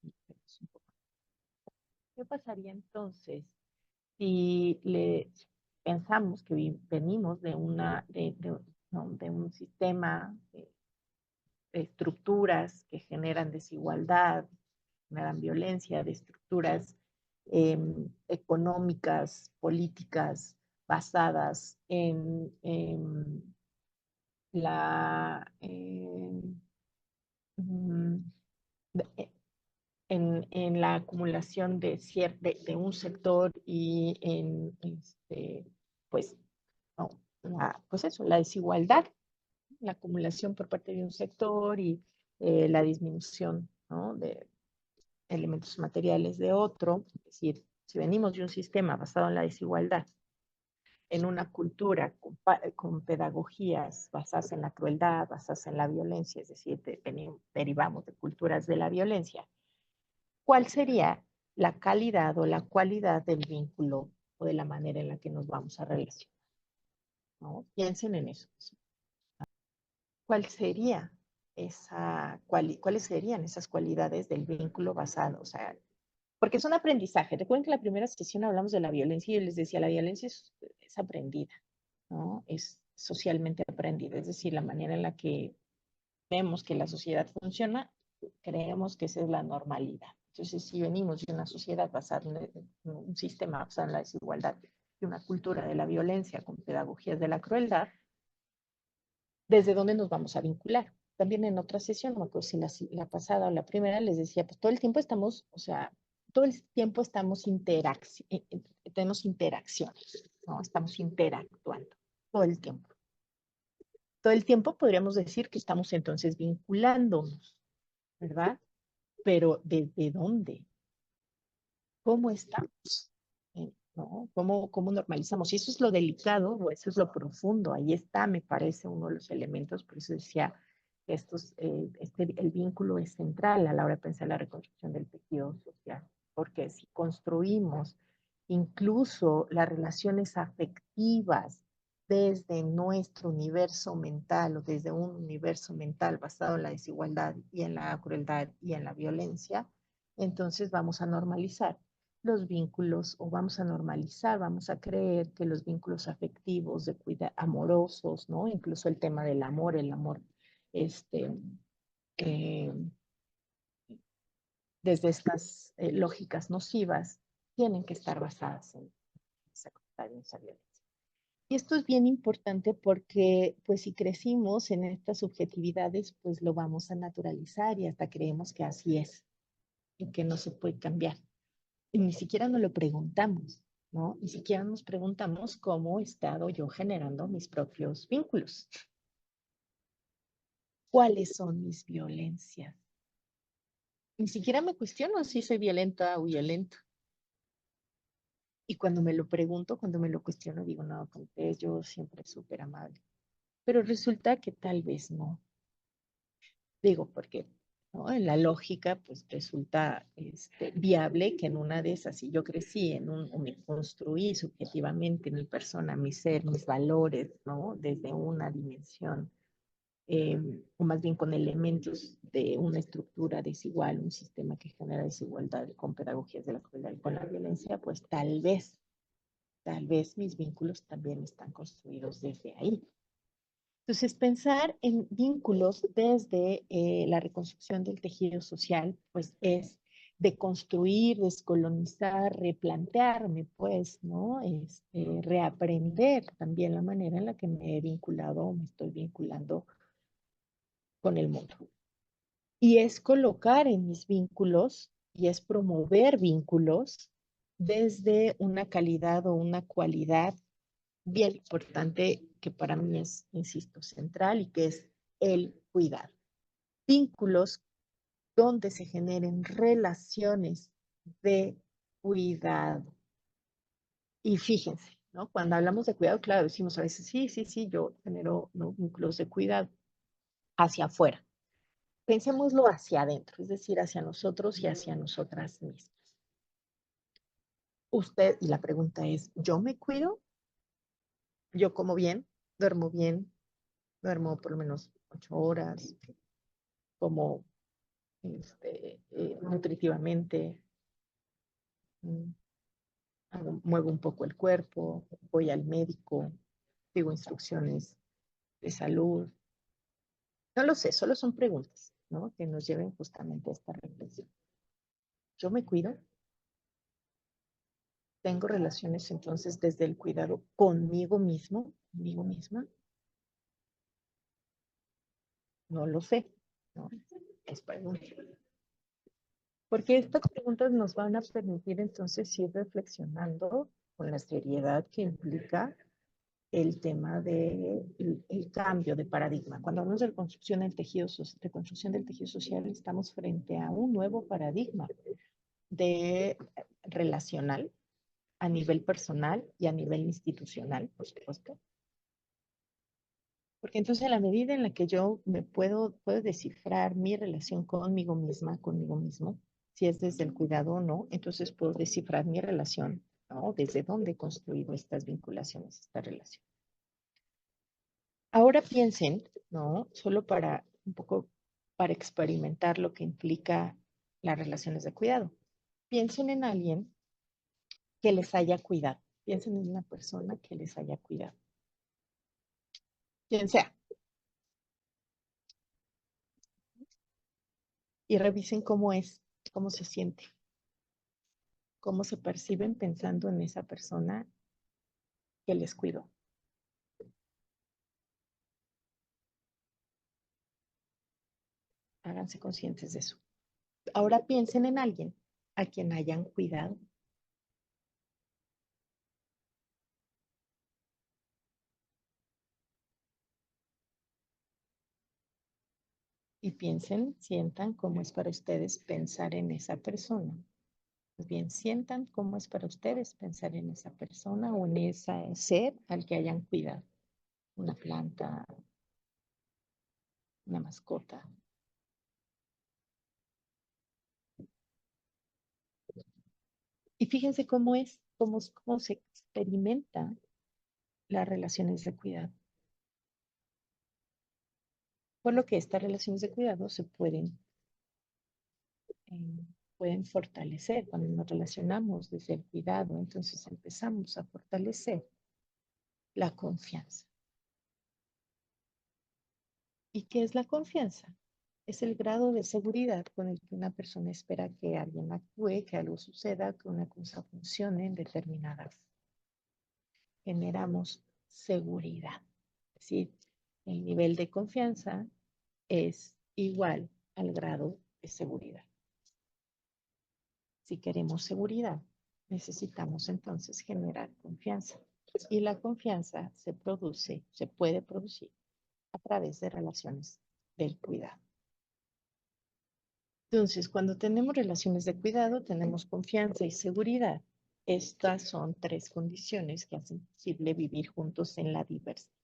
¿Qué pasaría entonces si pensamos que venimos de un sistema de estructuras que generan desigualdad, generan violencia, de estructuras económicas, políticas, basadas mm, en la acumulación de un sector y pues, no, pues eso, la desigualdad, la acumulación por parte de un sector y la disminución, ¿no? De elementos materiales de otro. Es decir, si venimos de un sistema basado en la desigualdad, en una cultura con pedagogías basadas en la crueldad, basadas en la violencia, es decir, derivamos de culturas de la violencia, ¿cuál sería la calidad o la cualidad del vínculo o de la manera en la que nos vamos a relacionar? ¿No? Piensen en eso. ¿Cuál sería ¿Cuáles serían esas cualidades del vínculo basado? O sea, porque es un aprendizaje. Recuerden que en la primera sesión hablamos de la violencia y yo les decía, la violencia es aprendida, ¿no? Es socialmente aprendida, es decir, la manera en la que vemos que la sociedad funciona, creemos que esa es la normalidad. Entonces, si venimos de una sociedad basada en un sistema basado en la desigualdad y una cultura de la violencia con pedagogías de la crueldad, ¿desde dónde nos vamos a vincular? También en otra sesión, no me acuerdo si la pasada o la primera, les decía, pues todo el tiempo estamos, o sea, todo el tiempo tenemos interacciones, ¿no? Estamos interactuando todo el tiempo. Todo el tiempo podríamos decir que estamos entonces vinculándonos, ¿verdad? Pero ¿desde dónde? ¿Cómo estamos? ¿No? ¿Cómo normalizamos? Y eso es lo delicado o eso es lo profundo. Ahí está, me parece, uno de los elementos. Por eso decía que el vínculo es central a la hora de pensar la reconstrucción del tejido social. Porque si construimos incluso las relaciones afectivas desde nuestro universo mental o desde un universo mental basado en la desigualdad y en la crueldad y en la violencia, entonces vamos a normalizar los vínculos o vamos a normalizar, vamos a creer que los vínculos afectivos, amorosos, ¿no? Incluso el tema del amor, el amor, este, eh, desde estas lógicas nocivas, tienen que estar basadas en esa crueldad y esa violencia. Y esto es bien importante porque, pues, si crecimos en estas subjetividades, pues lo vamos a naturalizar y hasta creemos que así es y que no se puede cambiar. Y ni siquiera nos lo preguntamos, ¿no? Ni siquiera nos preguntamos cómo he estado yo generando mis propios vínculos. ¿Cuáles son mis violencias? Ni siquiera me cuestiono si soy violenta o violento. Y cuando me lo pregunto, cuando me lo cuestiono, digo, no, Conté, yo siempre súper amable. Pero resulta que tal vez no. Digo, porque ¿no? En la lógica, pues resulta viable que en una de esas, si yo crecí o me construí subjetivamente mi persona, mi ser, mis valores, ¿no? Desde una dimensión, o más bien con elementos de una estructura desigual, un sistema que genera desigualdad con pedagogías de la crueldad y con la violencia, pues tal vez mis vínculos también están construidos desde ahí. Entonces, pensar en vínculos desde la reconstrucción del tejido social, pues es deconstruir, descolonizar, replantearme, pues, ¿no? Reaprender también la manera en la que me he vinculado o me estoy vinculando con el mundo. Y es colocar en mis vínculos y es promover vínculos desde una calidad o una cualidad bien importante que para mí es, insisto, central y que es el cuidado. Vínculos donde se generen relaciones de cuidado. Y fíjense, ¿no? Cuando hablamos de cuidado, claro, decimos a veces, sí, yo genero, ¿no? Vínculos de cuidado hacia afuera. Pensémoslo hacia adentro, es decir, hacia nosotros y hacia nosotras mismas. Usted, y la pregunta es, ¿yo me cuido? ¿Yo como bien? Duermo por lo menos 8 horas, como nutritivamente, mm, muevo un poco el cuerpo, voy al médico, sigo instrucciones de salud. No lo sé, solo son preguntas, ¿no? Que nos lleven justamente a esta reflexión. ¿Yo me cuido? ¿Tengo relaciones entonces desde el cuidado conmigo mismo, conmigo misma? No lo sé, ¿no? Es pregunta. Porque estas preguntas nos van a permitir entonces ir reflexionando con la seriedad que implica el tema del cambio de paradigma. Cuando hablamos de reconstrucción del tejido social, estamos frente a un nuevo paradigma de relacional a nivel personal y a nivel institucional, por supuesto. Porque entonces en la medida en la que yo puedo descifrar mi relación conmigo misma, conmigo mismo, si es desde el cuidado o no, entonces puedo descifrar mi relación, ¿no? Desde dónde he construido estas vinculaciones, esta relación. Ahora piensen, ¿no? Solo para un poco para experimentar lo que implica las relaciones de cuidado. Piensen en alguien que les haya cuidado. Piensen en una persona que les haya cuidado. Quien sea. Y revisen cómo es, cómo se siente, cómo se perciben pensando en esa persona que les cuidó. Háganse conscientes de eso. Ahora piensen en alguien a quien hayan cuidado. Y piensen, sientan cómo es para ustedes pensar en esa persona, Pues bien, sientan cómo es para ustedes pensar en esa persona o en ese ser al que hayan cuidado. Una planta, una mascota. Y fíjense cómo se experimenta las relaciones de cuidado. Por lo que estas relaciones de cuidado eh, pueden fortalecer cuando nos relacionamos desde el cuidado. Entonces empezamos a fortalecer la confianza. ¿Y qué es la confianza? Es el grado de seguridad con el que una persona espera que alguien actúe, que algo suceda, que una cosa funcione en determinada forma. Generamos seguridad. Es decir, el nivel de confianza es igual al grado de seguridad. Si queremos seguridad, necesitamos entonces generar confianza. Y la confianza se puede producir a través de relaciones del cuidado. Entonces, cuando tenemos relaciones de cuidado, tenemos confianza y seguridad. Estas son tres condiciones que hacen posible vivir juntos en la diversidad.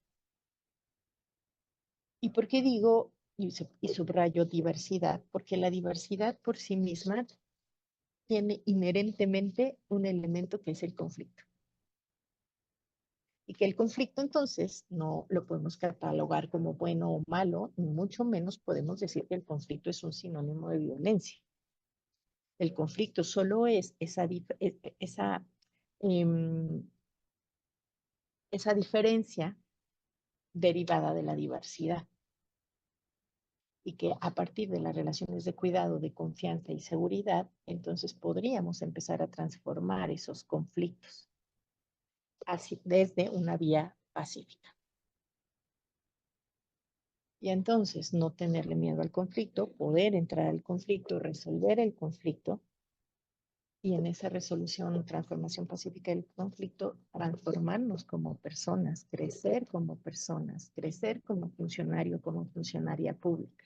¿Y por qué digo y subrayo diversidad? Porque la diversidad por sí misma tiene inherentemente un elemento que es el conflicto. Y que el conflicto entonces no lo podemos catalogar como bueno o malo, ni mucho menos podemos decir que el conflicto es un sinónimo de violencia. El conflicto solo es em, esa diferencia derivada de la diversidad. Y que a partir de las relaciones de cuidado, de confianza y seguridad, entonces podríamos empezar a transformar esos conflictos así, desde una vía pacífica. Y entonces no tenerle miedo al conflicto, poder entrar al conflicto, resolver el conflicto y en esa resolución o transformación pacífica del conflicto, transformarnos como personas, crecer como funcionario, como funcionaria pública.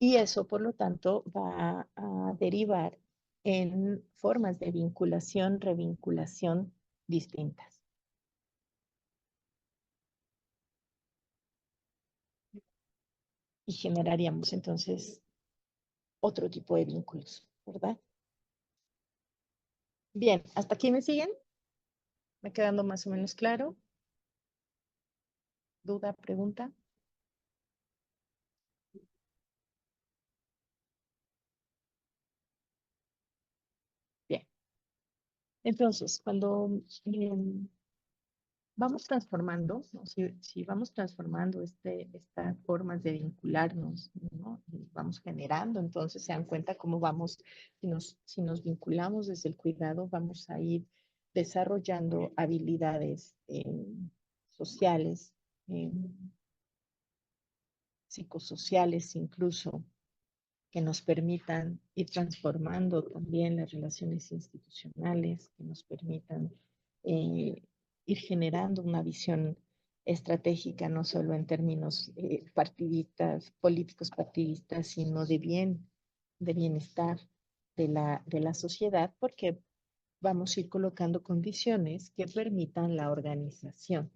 Y eso, por lo tanto, va a derivar en formas de vinculación, revinculación distintas. Y generaríamos entonces otro tipo de vínculos, ¿verdad? Bien, ¿hasta aquí me siguen? ¿Me quedando más o menos claro? ¿Duda, pregunta? Bien. Entonces, cuando vamos transformando, ¿no? Si vamos transformando estas formas de vincularnos, ¿no? Y vamos generando, entonces se dan cuenta cómo vamos, si nos vinculamos desde el cuidado, vamos a ir desarrollando habilidades sociales, eh, psicosociales incluso, que nos permitan ir transformando también las relaciones institucionales, que nos permitan ir generando una visión estratégica, no solo en términos partidistas, políticos partidistas, sino de bienestar de la sociedad, porque vamos a ir colocando condiciones que permitan la organización,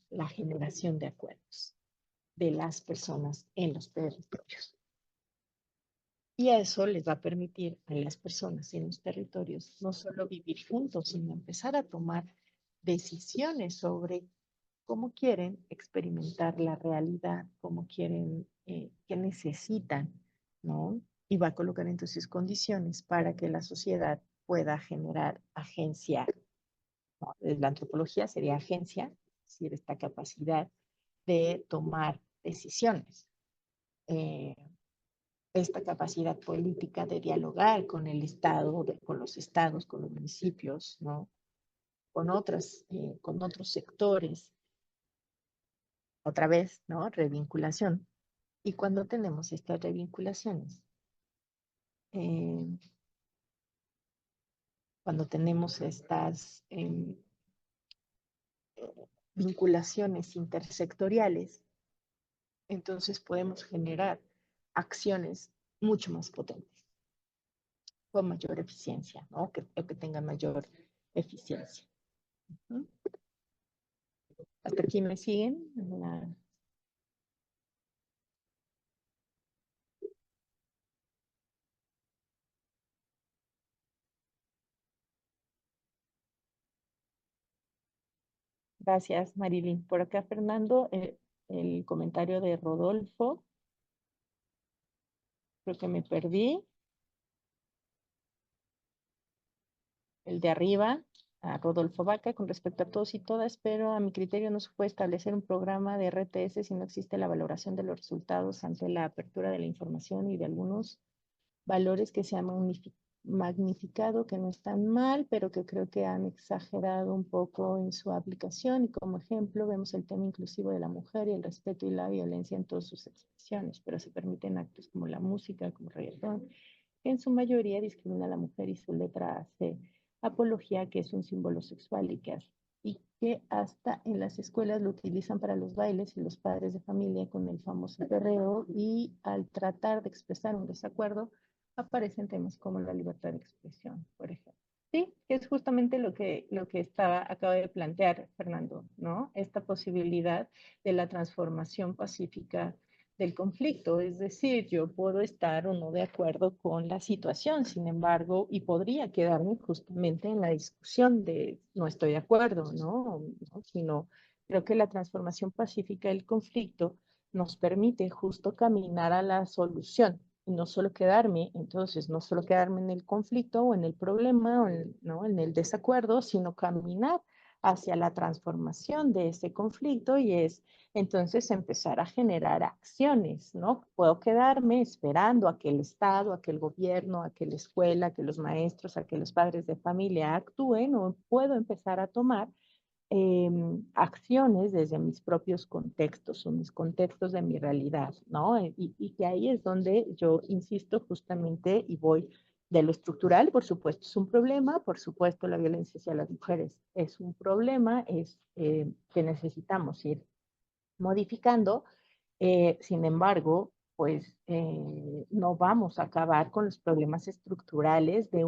la generación de acuerdos de las personas en los territorios. Y eso les va a permitir a las personas en los territorios no solo vivir juntos, sino empezar a tomar decisiones sobre cómo quieren experimentar la realidad, cómo quieren, qué necesitan, ¿no? Y va a colocar entonces condiciones para que la sociedad pueda generar agencia, ¿no? Desde la antropología sería agencia, es decir, esta capacidad de tomar decisiones. Eh, esta capacidad política de dialogar con el Estado, con los estados, con los municipios, ¿no? Con otros sectores, otra vez, ¿no? Revinculación. Y cuando tenemos estas revinculaciones, eh, cuando tenemos estas vinculaciones intersectoriales, entonces podemos generar acciones mucho más potentes, con mayor eficiencia, ¿no? Que tengan mayor eficiencia. ¿No? ¿Hasta aquí me siguen? Gracias, Marilyn. Por acá, Fernando, el comentario de Rodolfo. Creo que me perdí. El de arriba, a Rodolfo Vaca, con respecto a todos y todas, pero a mi criterio no se puede establecer un programa de RTS si no existe la valoración de los resultados ante la apertura de la información y de algunos valores que se han magnificado, que no están mal, pero que creo que han exagerado un poco en su aplicación. Y como ejemplo, vemos el tema inclusivo de la mujer y el respeto y la violencia en todas sus expresiones, pero se permiten actos como la música, como reggaetón, que en su mayoría discrimina a la mujer y su letra hace apología que es un símbolo sexual y que hasta en las escuelas lo utilizan para los bailes y los padres de familia con el famoso perreo y al tratar de expresar un desacuerdo aparecen temas como la libertad de expresión, por ejemplo. Sí, que es justamente lo que acaba de plantear Fernando, ¿no? Esta posibilidad de la transformación pacífica del conflicto. Es decir, yo puedo estar o no de acuerdo con la situación, sin embargo, y podría quedarme justamente en la discusión de no estoy de acuerdo, ¿no? Sino creo que la transformación pacífica del conflicto nos permite justo caminar a la solución y no solo quedarme, entonces, no solo quedarme en el conflicto o en el problema o ¿no? en el desacuerdo, sino caminar hacia la transformación de ese conflicto y es entonces empezar a generar acciones, ¿no? Puedo quedarme esperando a que el Estado, a que el gobierno, a que la escuela, a que los maestros, a que los padres de familia actúen o puedo empezar a tomar acciones desde mis propios contextos o mis contextos de mi realidad, ¿no? Y que ahí es donde yo insisto justamente y voy de lo estructural, por supuesto, es un problema, por supuesto, la violencia hacia las mujeres es un problema, es que necesitamos ir modificando. Sin embargo, pues no vamos a acabar con los problemas estructurales de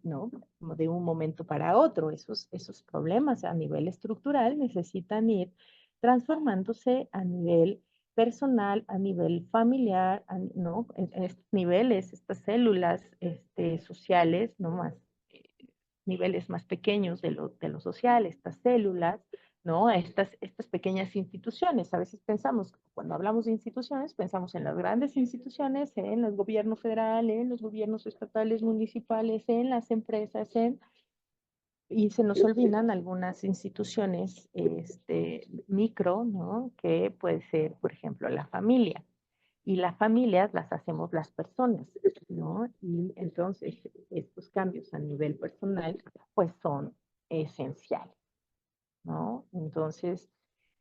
¿no? de un momento para otro. Esos problemas a nivel estructural necesitan ir transformándose a nivel personal, a nivel familiar, ¿no? En estos niveles, estas células sociales, ¿no? Más niveles más pequeños de lo social, estas células, ¿no? Estas pequeñas instituciones. A veces pensamos, cuando hablamos de instituciones, pensamos en las grandes instituciones, en el gobierno federal, en los gobiernos estatales, municipales, en las empresas, y se nos olvidan algunas instituciones micro, ¿no? Que puede ser, por ejemplo, la familia. Y las familias las hacemos las personas, ¿no? Y entonces estos cambios a nivel personal, pues son esenciales, ¿no? Entonces,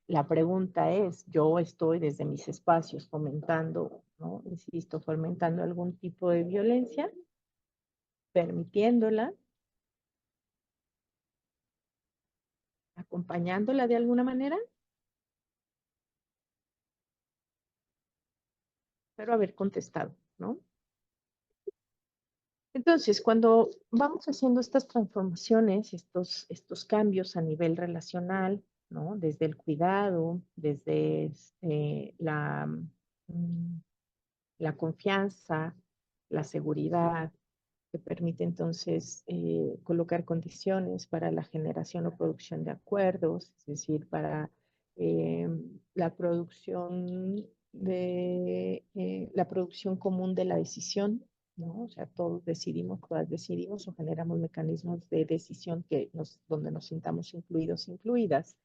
la pregunta es, yo estoy desde mis espacios fomentando, ¿no? Insisto, fomentando algún tipo de violencia, permitiéndola, acompañándola de alguna manera, pero haber contestado, ¿no? Entonces, cuando vamos haciendo estas transformaciones, estos cambios a nivel relacional, ¿no? Desde el cuidado, desde mm, la confianza, la seguridad, que permite entonces colocar condiciones para la generación o producción de acuerdos, es decir, para eh, la producción la producción común de la decisión, ¿no? O sea, todos decidimos, todas decidimos o generamos mecanismos de decisión donde nos sintamos incluidos, incluidas,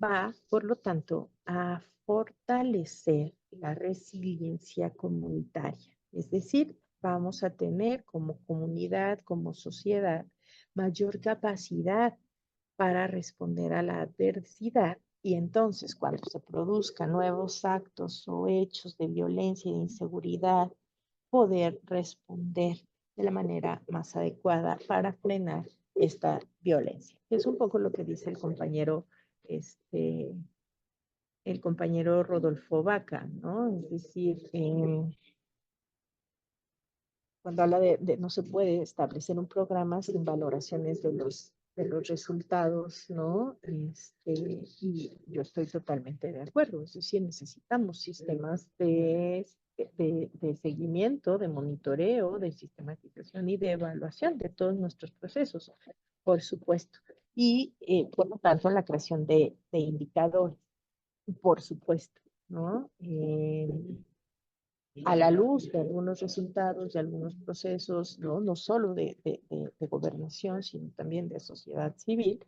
va, por lo tanto, a fortalecer la resiliencia comunitaria. Es decir, vamos a tener como comunidad, como sociedad, mayor capacidad para responder a la adversidad y entonces cuando se produzcan nuevos actos o hechos de violencia y de inseguridad, poder responder de la manera más adecuada para frenar esta violencia. Es un poco lo que dice este, el compañero Rodolfo Vaca, ¿no? Es decir, cuando habla no se puede establecer un programa sin valoraciones de los resultados, ¿no? Y yo estoy totalmente de acuerdo. Es decir, necesitamos sistemas de seguimiento, de monitoreo, de sistematización y de evaluación de todos nuestros procesos, por supuesto. Y, por lo tanto, la creación de indicadores, por supuesto, ¿no? A la luz de algunos resultados, de algunos procesos, no, no solo de gobernación, sino también de sociedad civil,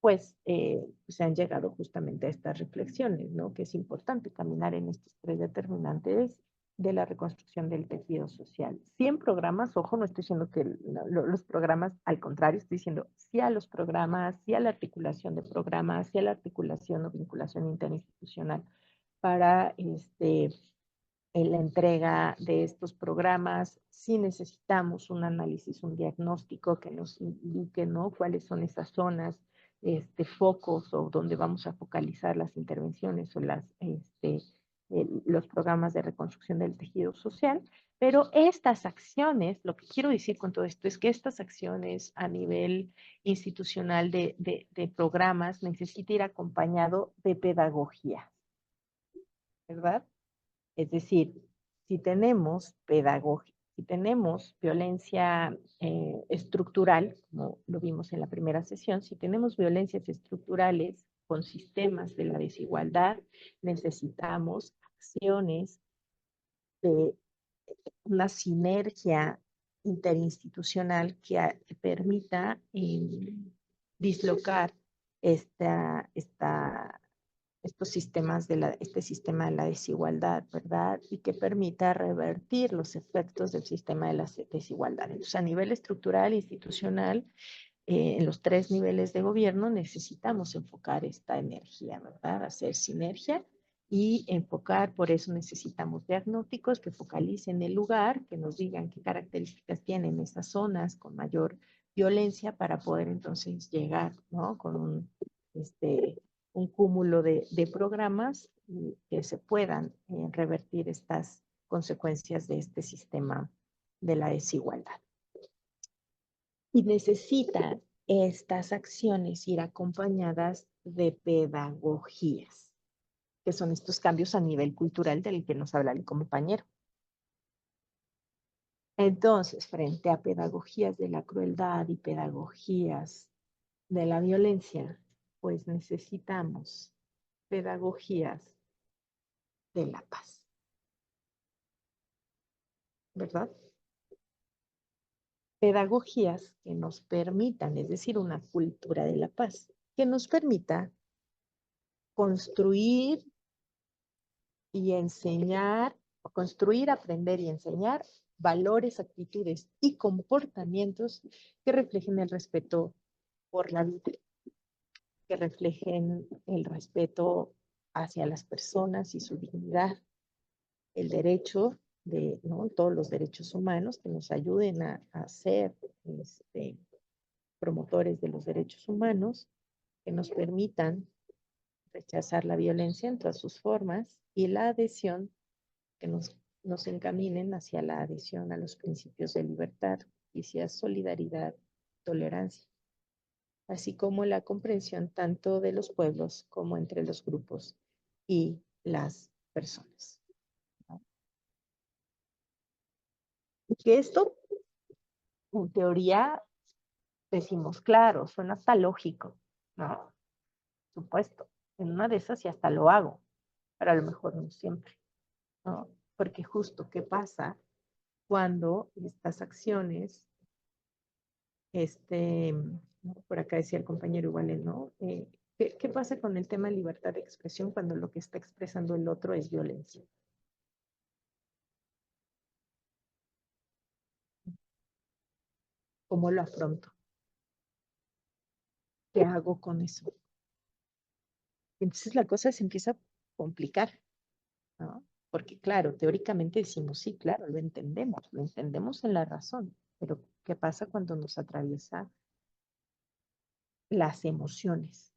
pues se han llegado justamente a estas reflexiones, ¿no? Que es importante caminar en estos tres determinantes de la reconstrucción del tejido social. Sí en programas, ojo, no estoy diciendo que los programas, al contrario, estoy diciendo sí a los programas, sí a la articulación de programas, sí a la articulación o vinculación interinstitucional para en la entrega de estos programas. Sí necesitamos un análisis, un diagnóstico que nos indique, ¿no? Cuáles son esas zonas, focos o donde vamos a focalizar las intervenciones o los programas de reconstrucción del tejido social. Pero estas acciones, lo que quiero decir con todo esto es que estas acciones a nivel institucional de programas necesitan ir acompañado de pedagogía, ¿verdad? Es decir, si tenemos pedagogía, si tenemos violencia estructural, como lo vimos en la primera sesión, si tenemos violencias estructurales con sistemas de la desigualdad, necesitamos acciones de una sinergia interinstitucional que permita dislocar estos sistemas este sistema de la desigualdad, ¿verdad? Y que permita revertir los efectos del sistema de la desigualdad. Entonces, a nivel estructural, institucional, en los tres niveles de gobierno necesitamos enfocar esta energía, ¿verdad? Hacer sinergia y enfocar, por eso necesitamos diagnósticos que focalicen el lugar, que nos digan qué características tienen esas zonas con mayor violencia para poder entonces llegar, ¿no? Con un cúmulo de programas que se puedan revertir estas consecuencias de este sistema de la desigualdad. Y necesita estas acciones ir acompañadas de pedagogías, que son estos cambios a nivel cultural del que nos habla el compañero. Entonces, frente a pedagogías de la crueldad y pedagogías de la violencia, pues necesitamos pedagogías de la paz, ¿verdad? Pedagogías que nos permitan, es decir, una cultura de la paz, que nos permita construir y enseñar, construir, aprender y enseñar valores, actitudes y comportamientos que reflejen el respeto por la vida, que reflejen el respeto hacia las personas y su dignidad, el derecho de, ¿no? Todos los derechos humanos que nos ayuden a ser promotores de los derechos humanos, que nos permitan rechazar la violencia en todas sus formas y la adhesión, que nos encaminen hacia la adhesión a los principios de libertad, justicia, solidaridad, tolerancia, así como la comprensión tanto de los pueblos como entre los grupos y las personas. Y que esto, en teoría, decimos, claro, suena hasta lógico, ¿no? Por supuesto, en una de esas y hasta lo hago, pero a lo mejor no siempre, ¿no? Porque justo, ¿qué pasa cuando estas acciones, ¿no? Por acá decía el compañero igual, ¿no? ¿Qué pasa con el tema de libertad de expresión cuando lo que está expresando el otro es violencia? ¿Cómo lo afronto? ¿Qué hago con eso? Entonces la cosa se empieza a complicar, ¿no? Porque claro, teóricamente decimos, sí, claro, lo entendemos en la razón, pero ¿qué pasa cuando nos atraviesa las emociones?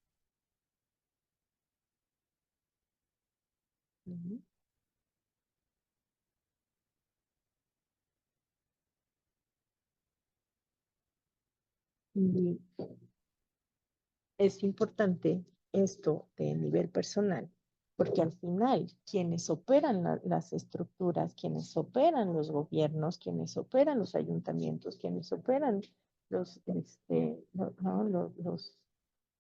Y es importante esto de nivel personal, porque al final quienes operan las estructuras, quienes operan los gobiernos, quienes operan los ayuntamientos, quienes operan los, ¿no?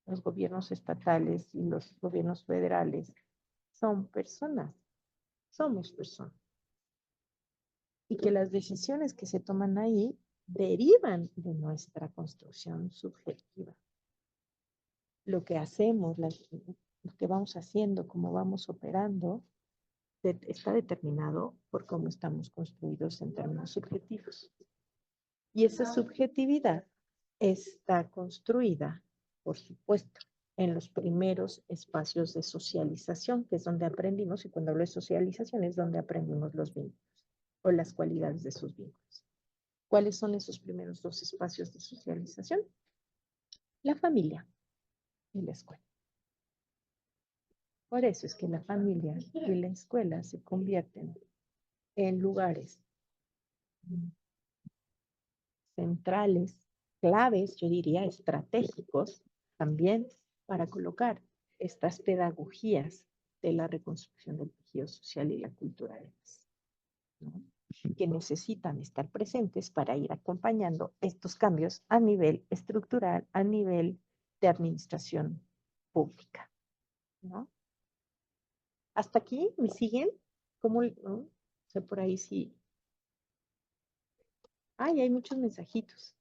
los gobiernos estatales y los gobiernos federales, son personas, somos personas. Y que las decisiones que se toman ahí derivan de nuestra construcción subjetiva. Lo que hacemos, lo que vamos haciendo, cómo vamos operando, está determinado por cómo estamos construidos en términos subjetivos. Y esa subjetividad está construida, por supuesto, en los primeros espacios de socialización, que es donde aprendimos, y cuando hablo de socialización es donde aprendimos los vínculos o las cualidades de sus vínculos. ¿Cuáles son esos primeros dos espacios de socialización? La familia y la escuela. Por eso es que la familia y la escuela se convierten en lugares centrales, claves, yo diría, estratégicos también para colocar estas pedagogías de la reconstrucción del tejido social y la cultura, ¿no? Que necesitan estar presentes para ir acompañando estos cambios a nivel estructural, a nivel de administración pública, ¿no? ¿Hasta aquí me siguen? ¿Cómo, no? O sea, por ahí sí. Ay, hay muchos mensajitos.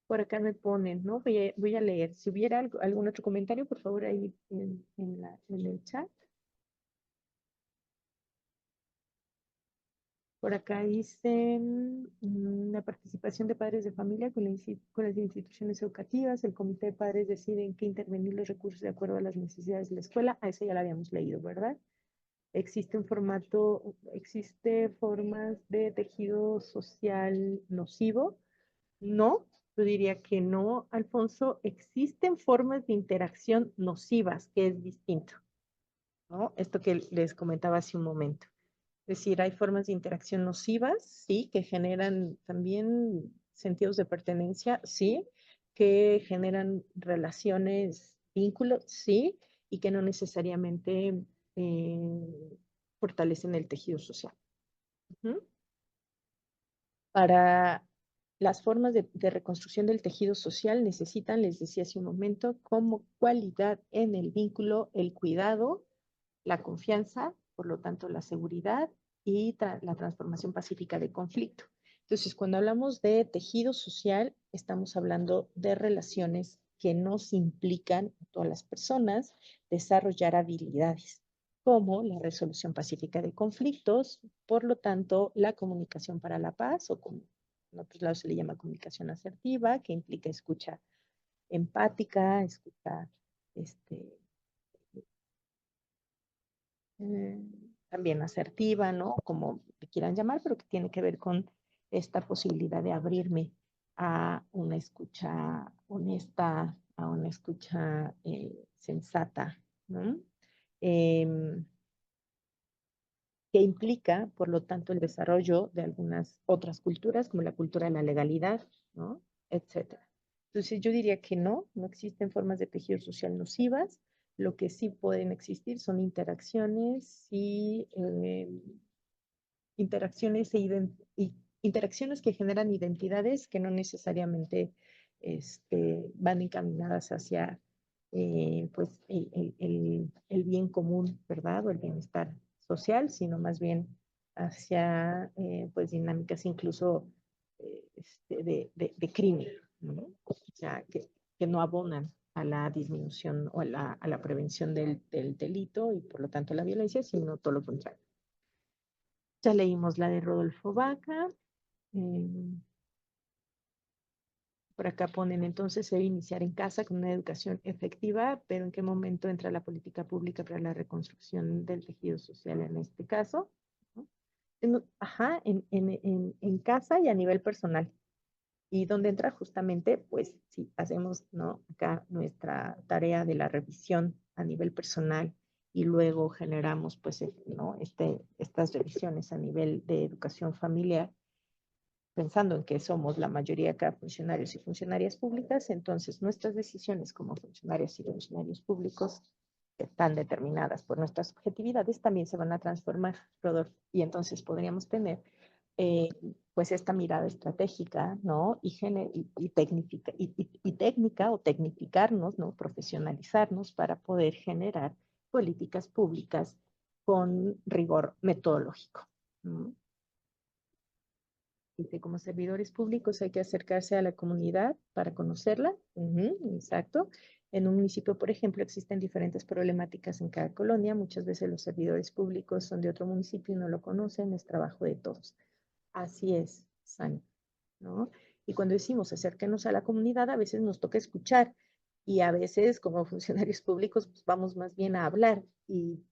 Por acá me ponen, ¿no? Voy a leer. Si hubiera algún otro comentario, por favor, ahí en el chat. Por acá dicen la participación de padres de familia con las instituciones educativas. El comité de padres decide en qué intervenir los recursos de acuerdo a las necesidades de la escuela. A eso ya la habíamos leído, ¿verdad? Existe formas de tejido social nocivo. No, yo diría que no, Alfonso. Existen formas de interacción nocivas, que es distinto, ¿no? Esto que les comentaba hace un momento. Es decir, hay formas de interacción nocivas, sí, que generan también sentidos de pertenencia, sí, que generan relaciones, vínculos, sí, y que no necesariamente fortalecen el tejido social. Ujú. Para las formas de reconstrucción del tejido social necesitan, les decía hace un momento, como cualidad en el vínculo, el cuidado, la confianza, por lo tanto la seguridad y la transformación pacífica de conflicto. Entonces, cuando hablamos de tejido social, estamos hablando de relaciones que nos implican a todas las personas desarrollar habilidades como la resolución pacífica de conflictos, por lo tanto, la comunicación para la paz, o como en otros lados se le llama comunicación asertiva, que implica escucha empática, escucha también asertiva, ¿no? Como le quieran llamar, pero que tiene que ver con esta posibilidad de abrirme a una escucha honesta, a una escucha sensata, ¿no? Que implica, por lo tanto, el desarrollo de algunas otras culturas, como la cultura de la legalidad, ¿no? Etcétera. Entonces, yo diría que no existen formas de tejido social nocivas. Lo que sí pueden existir son interacciones y interacciones que generan identidades que no necesariamente van encaminadas hacia pues el bien común, ¿verdad? O el bienestar social, sino más bien hacia pues dinámicas incluso de crimen, ¿no? O sea, que no abonan a la disminución o a la prevención del delito y por lo tanto la violencia, sino todo lo contrario. Ya leímos la de Rodolfo Vaca. Por acá ponen, entonces, se debe iniciar en casa con una educación efectiva, pero ¿en qué momento entra la política pública para la reconstrucción del tejido social en este caso? ¿No? Ajá, en casa y a nivel personal. Y donde entra justamente, pues, si hacemos, ¿no? Acá nuestra tarea de la revisión a nivel personal y luego generamos pues, ¿no? Estas revisiones a nivel de educación familiar, pensando en que somos la mayoría acá funcionarios y funcionarias públicas, entonces nuestras decisiones como funcionarios y funcionarios públicos están determinadas por nuestras subjetividades, también se van a transformar, Rodolfo, y entonces podríamos tener eh, pues esta mirada estratégica, ¿no? Y técnica o tecnificarnos, ¿no? Profesionalizarnos para poder generar políticas públicas con rigor metodológico, ¿no? Dice, como servidores públicos hay que acercarse a la comunidad para conocerla. Exacto. En un municipio, por ejemplo, existen diferentes problemáticas en cada colonia. Muchas veces los servidores públicos son de otro municipio y no lo conocen. Es trabajo de todos. Así es, Sani, ¿no? Y cuando decimos acérquenos a la comunidad, a veces nos toca escuchar y a veces como funcionarios públicos pues, vamos más bien a hablar y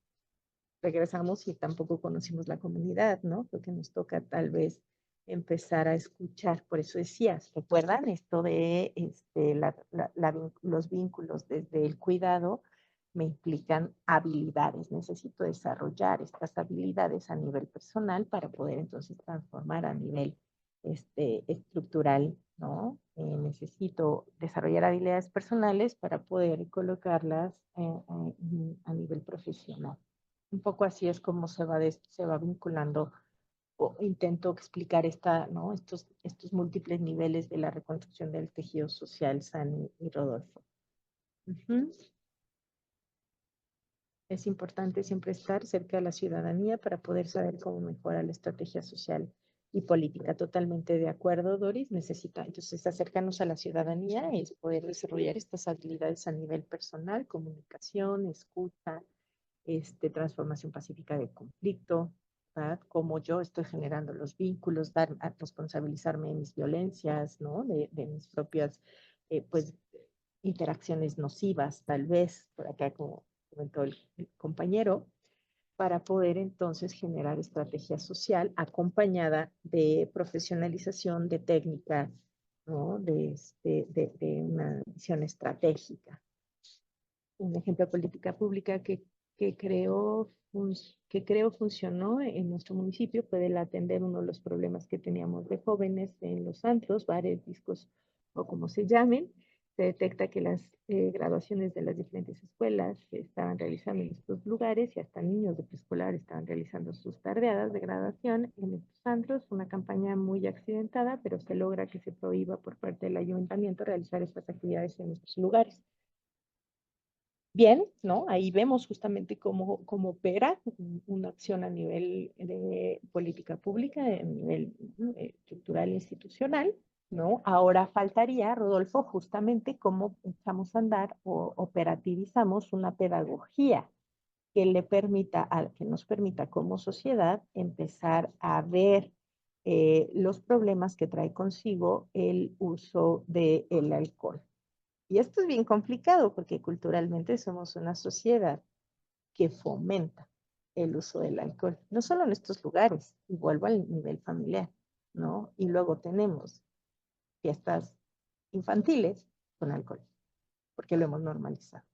regresamos y tampoco conocimos la comunidad, ¿no? Creo que nos toca tal vez empezar a escuchar. Por eso decías, ¿recuerdan esto de los vínculos desde el cuidado? Me implican habilidades. Necesito desarrollar estas habilidades a nivel personal para poder entonces transformar a nivel estructural, ¿no? Necesito desarrollar habilidades personales para poder colocarlas a nivel profesional. Un poco así es como se va vinculando o intento explicar ¿no? estos múltiples niveles de la reconstrucción del tejido social, Sani y Rodolfo. Es importante siempre estar cerca de la ciudadanía para poder saber cómo mejorar la estrategia social y política. Totalmente de acuerdo, Doris. Entonces, acercarnos a la ciudadanía es poder desarrollar estas habilidades a nivel personal, comunicación, escucha, transformación pacífica del conflicto, ¿verdad? Cómo yo estoy generando los vínculos, responsabilizarme de mis violencias, ¿no? De mis propias, pues, interacciones nocivas, tal vez, por acá como comentó el compañero, para poder entonces generar estrategia social acompañada de profesionalización de técnicas, ¿no? De una visión estratégica. Un ejemplo de política pública que creo, que creo funcionó en nuestro municipio fue el atender uno de los problemas que teníamos de jóvenes en los antros, bares, discos o como se llamen. Se detecta que las graduaciones de las diferentes escuelas se estaban realizando en estos lugares y hasta niños de preescolar estaban realizando sus tardeadas de graduación en estos antros. Una campaña muy accidentada, pero se logra que se prohíba por parte del ayuntamiento realizar estas actividades en estos lugares. Bien, ¿no? Ahí vemos justamente cómo opera una acción a nivel de política pública, a nivel estructural e institucional, ¿no? Ahora faltaría, Rodolfo, justamente cómo echamos a andar o operativizamos una pedagogía que que nos permita como sociedad empezar a ver los problemas que trae consigo el uso del alcohol. Y esto es bien complicado porque culturalmente somos una sociedad que fomenta el uso del alcohol, no solo en estos lugares, y vuelvo al nivel familiar, ¿no? Y luego tenemos fiestas infantiles con alcohol, porque lo hemos normalizado.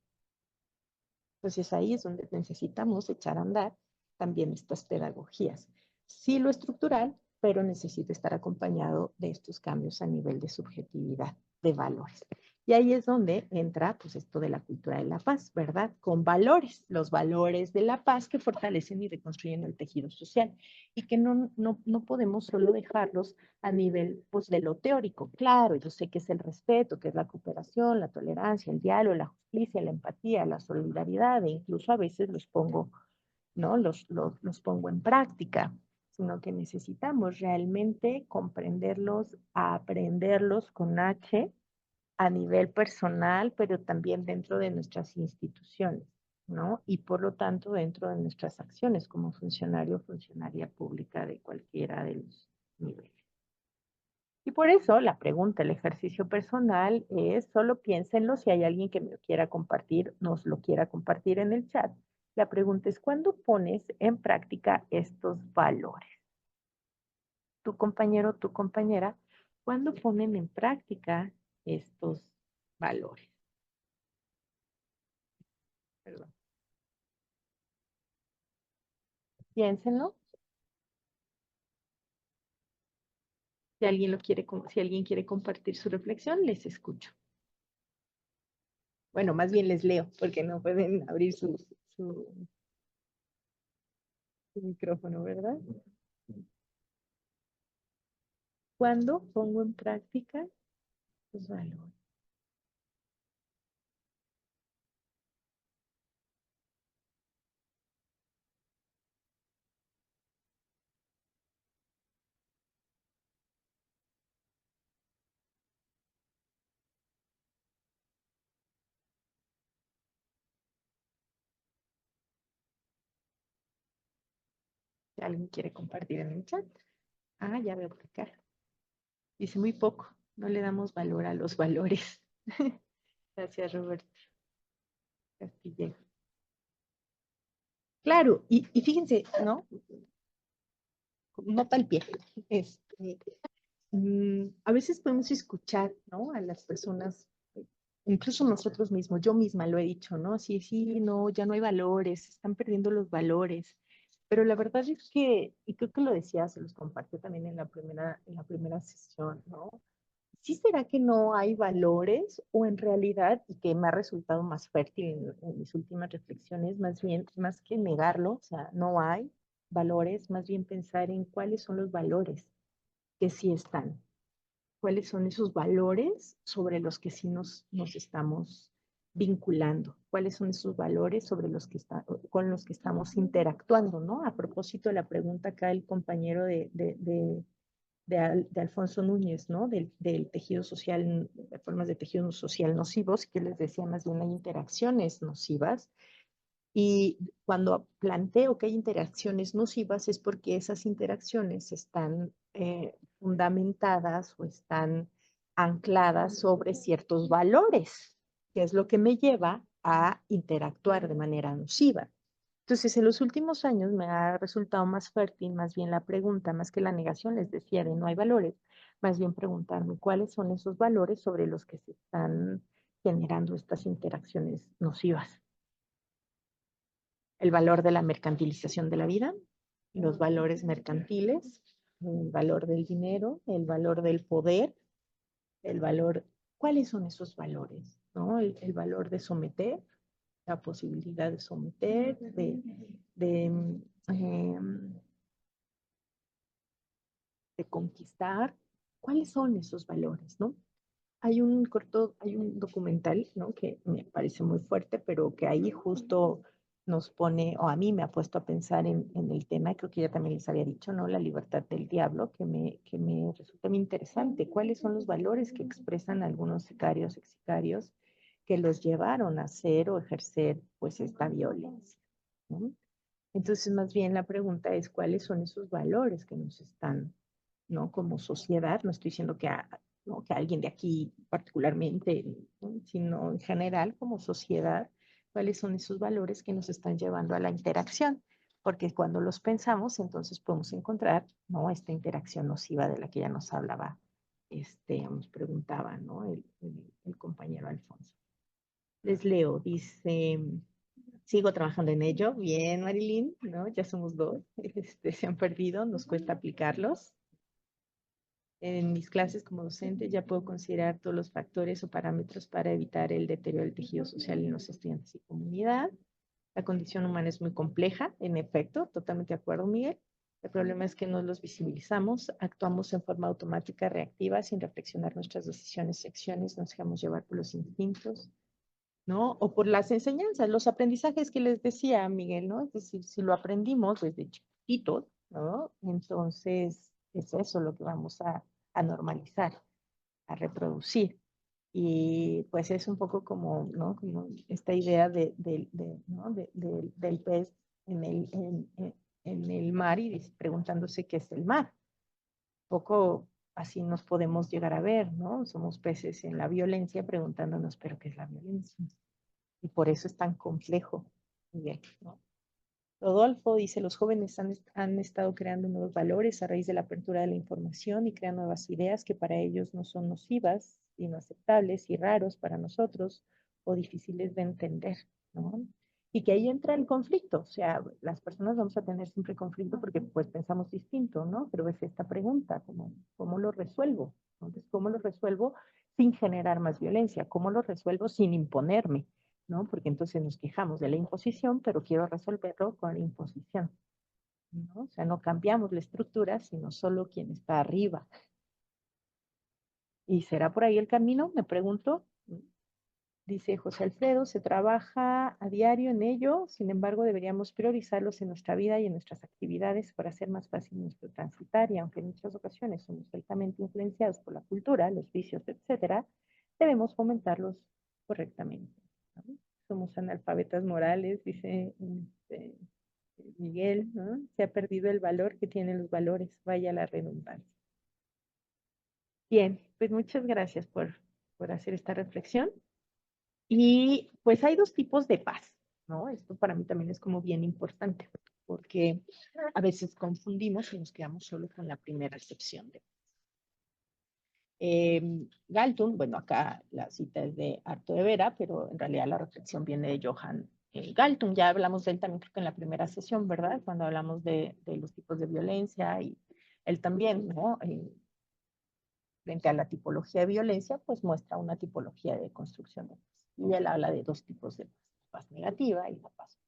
Entonces ahí es donde necesitamos echar a andar también estas pedagogías. Sí lo estructural, pero necesita estar acompañado de estos cambios a nivel de subjetividad, de valores. Y ahí es donde entra pues esto de la cultura de la paz, ¿verdad? Con valores, los valores de la paz que fortalecen y reconstruyen el tejido social y que no podemos solo dejarlos a nivel pues de lo teórico. Claro, yo sé que es el respeto, que es la cooperación, la tolerancia, el diálogo, la justicia, la empatía, la solidaridad e incluso a veces los pongo, ¿no? Los pongo en práctica, sino que necesitamos realmente comprenderlos, aprenderlos con H a nivel personal, pero también dentro de nuestras instituciones, ¿no? Y por lo tanto dentro de nuestras acciones como funcionario o funcionaria pública de cualquiera de los niveles. Y por eso la pregunta, el ejercicio personal es, solo piénsenlo si hay alguien que me lo quiera compartir, nos lo quiera compartir en el chat. La pregunta es, ¿cuándo pones en práctica estos valores? Tu compañero, tu compañera, ¿cuándo ponen en práctica estos valores? Perdón. Piénsenlo. Si alguien quiere compartir su reflexión, les escucho. Bueno, más bien les leo, porque no pueden abrir su micrófono, ¿verdad? ¿Cuándo pongo en práctica los valores? Si alguien quiere compartir en el chat. Ah, ya veo por acá. Dice muy poco. No le damos valor a los valores. Gracias, Roberto Castillejo. Claro, y fíjense, ¿no? Nota al pie. A veces podemos escuchar, ¿no? A las personas, incluso nosotros mismos, yo misma lo he dicho, ¿no? Sí, sí, no, ya no hay valores, se están perdiendo los valores. Pero la verdad es que, y creo que lo decía, se los compartió también en la primera sesión, ¿no? ¿Sí será que no hay valores o en realidad, y que me ha resultado más fértil en mis últimas reflexiones, más bien, más que negarlo, o sea, no hay valores, más bien pensar en cuáles son los valores que sí están, cuáles son esos valores sobre los que sí nos estamos vinculando, cuáles son esos valores sobre los que con los que estamos interactuando, ¿no? A propósito de la pregunta acá del compañero de Alfonso Núñez, ¿no? Del tejido social, de formas de tejido social nocivos, que les decía más bien hay interacciones nocivas. Y cuando planteo que hay interacciones nocivas es porque esas interacciones están fundamentadas o están ancladas sobre ciertos valores, que es lo que me lleva a interactuar de manera nociva. Entonces, en los últimos años me ha resultado más fértil, más bien la pregunta, más que la negación, les decía, de no hay valores, más bien preguntarme cuáles son esos valores sobre los que se están generando estas interacciones nocivas. El valor de la mercantilización de la vida, los valores mercantiles, el valor del dinero, el valor del poder, el valor, ¿cuáles son esos valores? ¿No? El valor de someter, la posibilidad de someter, de, eh, de conquistar. ¿Cuáles son esos valores, no? Hay un documental, ¿no? Que me parece muy fuerte, pero que ahí justo nos pone, o a mí me ha puesto a pensar en el tema, creo que ya también les había dicho, ¿no? La libertad del diablo, que me resulta muy interesante. ¿Cuáles son los valores que expresan algunos sicarios, ex-sicarios, que los llevaron a hacer o ejercer, pues, esta violencia, ¿no? Entonces, más bien la pregunta es, ¿cuáles son esos valores que nos están, ¿no? Como sociedad, no estoy diciendo ¿no? que alguien de aquí particularmente, ¿no? Sino en general como sociedad, ¿cuáles son esos valores que nos están llevando a la interacción? Porque cuando los pensamos, entonces podemos encontrar, ¿no? Esta interacción nociva de la que ya nos hablaba, nos preguntaba, ¿no? El compañero Alfonso. Les leo, dice... Sigo trabajando en ello. Bien, Marilyn, ¿no? Ya somos dos. Se han perdido, nos cuesta aplicarlos. En mis clases como docente ya puedo considerar todos los factores o parámetros para evitar el deterioro del tejido social en los estudiantes y comunidad. La condición humana es muy compleja, en efecto, totalmente de acuerdo, Miguel. El problema es que no los visibilizamos, actuamos en forma automática, reactiva, sin reflexionar nuestras decisiones y acciones, nos dejamos llevar por los instintos, ¿no? O por las enseñanzas, los aprendizajes que les decía Miguel, ¿no? Es decir, si lo aprendimos desde chiquitos, ¿no? Entonces es eso lo que vamos a normalizar, a reproducir. Y pues es un poco como, ¿no? Como esta idea ¿no? Del pez en el mar y preguntándose qué es el mar. Un poco así nos podemos llegar a ver, ¿no? Somos peces en la violencia preguntándonos, ¿pero qué es la violencia? Y por eso es tan complejo, Miguel, ¿no? Rodolfo dice, los jóvenes han estado creando nuevos valores a raíz de la apertura de la información y crean nuevas ideas que para ellos no son nocivas, sino aceptables y raros para nosotros o difíciles de entender, ¿no? Y que ahí entra el conflicto, o sea, las personas vamos a tener siempre conflicto porque pues pensamos distinto, ¿no? Pero es esta pregunta, ¿cómo lo resuelvo? Entonces, ¿cómo lo resuelvo sin generar más violencia? ¿Cómo lo resuelvo sin imponerme? ¿No? Porque entonces nos quejamos de la imposición, pero quiero resolverlo con la imposición, ¿no? O sea, no cambiamos la estructura, sino solo quien está arriba. ¿Y será por ahí el camino? Me pregunto. Dice José Alfredo, se trabaja a diario en ello, sin embargo deberíamos priorizarlos en nuestra vida y en nuestras actividades para hacer más fácil nuestro transitar y aunque en muchas ocasiones somos altamente influenciados por la cultura, los vicios, etcétera, debemos fomentarlos correctamente, ¿no? Somos analfabetas morales, dice Miguel, ¿no? Se ha perdido el valor que tienen los valores, vaya la redundancia. Bien, pues muchas gracias por hacer esta reflexión. Y pues hay dos tipos de paz, ¿no? Esto para mí también es como bien importante, porque a veces confundimos y nos quedamos solo con la primera acepción de Galton. Bueno, acá la cita es de Arto de Vera, pero en realidad la reflexión viene de Johann Galton. Ya hablamos de él también creo que en la primera sesión, ¿verdad? Cuando hablamos de los tipos de violencia y él también, ¿no? Frente a la tipología de violencia, pues muestra una tipología de construcción de paz. Y él habla de dos tipos de paz, la paz negativa y la paz.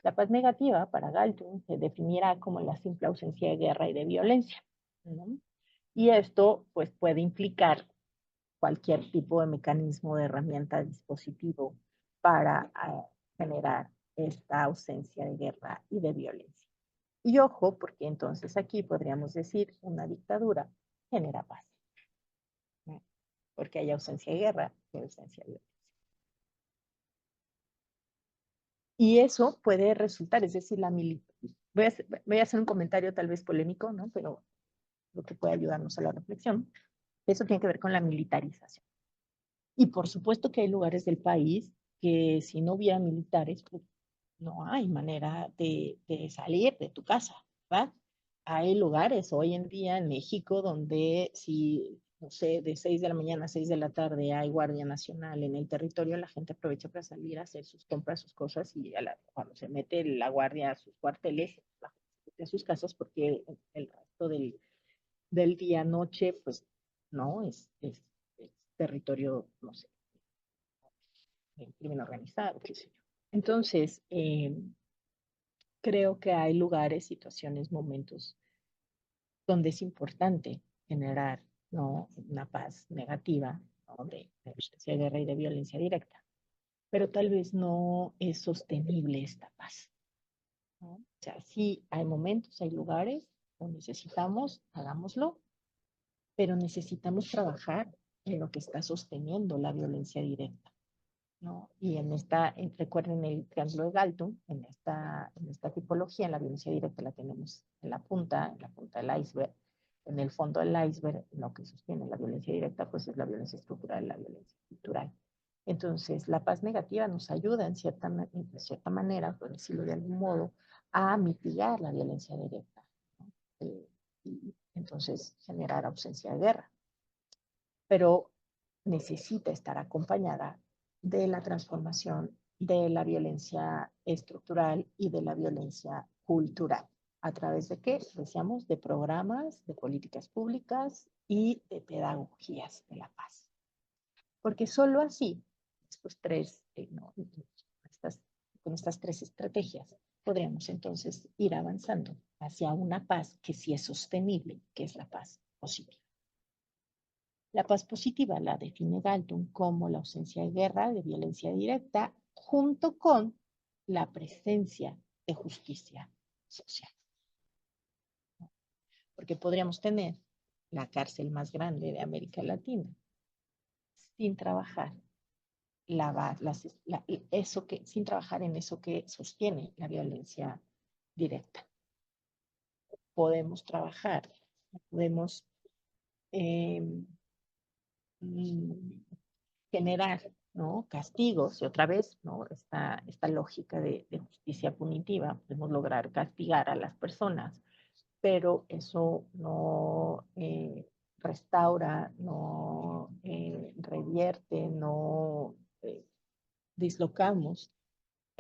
La paz negativa, para Galton, se definirá como la simple ausencia de guerra y de violencia, ¿no? Y esto, pues, puede implicar cualquier tipo de mecanismo, de herramienta, dispositivo para generar esta ausencia de guerra y de violencia. Y ojo, porque entonces aquí podríamos decir una dictadura genera paz, ¿no? Porque hay ausencia de guerra y ausencia de violencia. Y eso puede resultar, es decir, voy a hacer un comentario tal vez polémico, ¿no? Pero lo que puede ayudarnos a la reflexión. Eso tiene que ver con la militarización. Y por supuesto que hay lugares del país que si no hubiera militares, pues no hay manera de salir de tu casa, ¿verdad? Hay lugares hoy en día en México donde si, no sé, de 6 de la mañana a 6 de la tarde hay Guardia Nacional en el territorio, la gente aprovecha para salir a hacer sus compras, sus cosas y cuando se mete la guardia a sus cuarteles, a sus casas porque el resto del día, noche, pues no, es territorio, no sé, crimen organizado, qué sé yo. Entonces, creo que hay lugares, situaciones, momentos donde es importante generar, ¿no?, una paz negativa, ¿no?, de guerra y de violencia directa, pero tal vez no es sostenible esta paz, ¿no? O sea, sí hay momentos, hay lugares donde necesitamos, hagámoslo, pero necesitamos trabajar en lo que está sosteniendo la violencia directa, ¿no? Y recuerden el triángulo de Galton, en esta tipología, en la violencia directa la tenemos en la punta del iceberg. En el fondo del iceberg, lo que sostiene la violencia directa, pues es la violencia estructural, la violencia cultural. Entonces, la paz negativa nos ayuda en cierta manera, por decirlo de algún modo, a mitigar la violencia directa, ¿no? Y entonces generar ausencia de guerra. Pero necesita estar acompañada de la transformación de la violencia estructural y de la violencia cultural. ¿A través de qué? Decíamos, de programas, de políticas públicas y de pedagogías de la paz. Porque solo así, con estas tres estrategias, podríamos entonces ir avanzando hacia una paz que sí es sostenible, que es la paz positiva. La paz positiva la define Galton como la ausencia de guerra, de violencia directa, junto con la presencia de justicia social. Porque podríamos tener la cárcel más grande de América Latina sin trabajar sin trabajar en eso que sostiene la violencia directa. Podemos trabajar, podemos generar, ¿no?, castigos, y otra vez, ¿no?, esta lógica de justicia punitiva, podemos lograr castigar a las personas, pero eso no restaura, no revierte, no dislocamos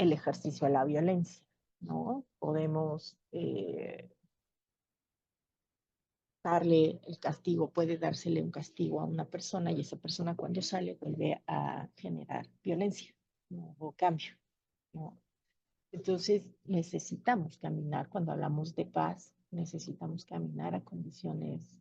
el ejercicio de la violencia, ¿no? Podemos darle el castigo, puede dársele un castigo a una persona y esa persona cuando sale vuelve a generar violencia, ¿no? O cambio, ¿no? Entonces necesitamos caminar, cuando hablamos de paz, necesitamos caminar a condiciones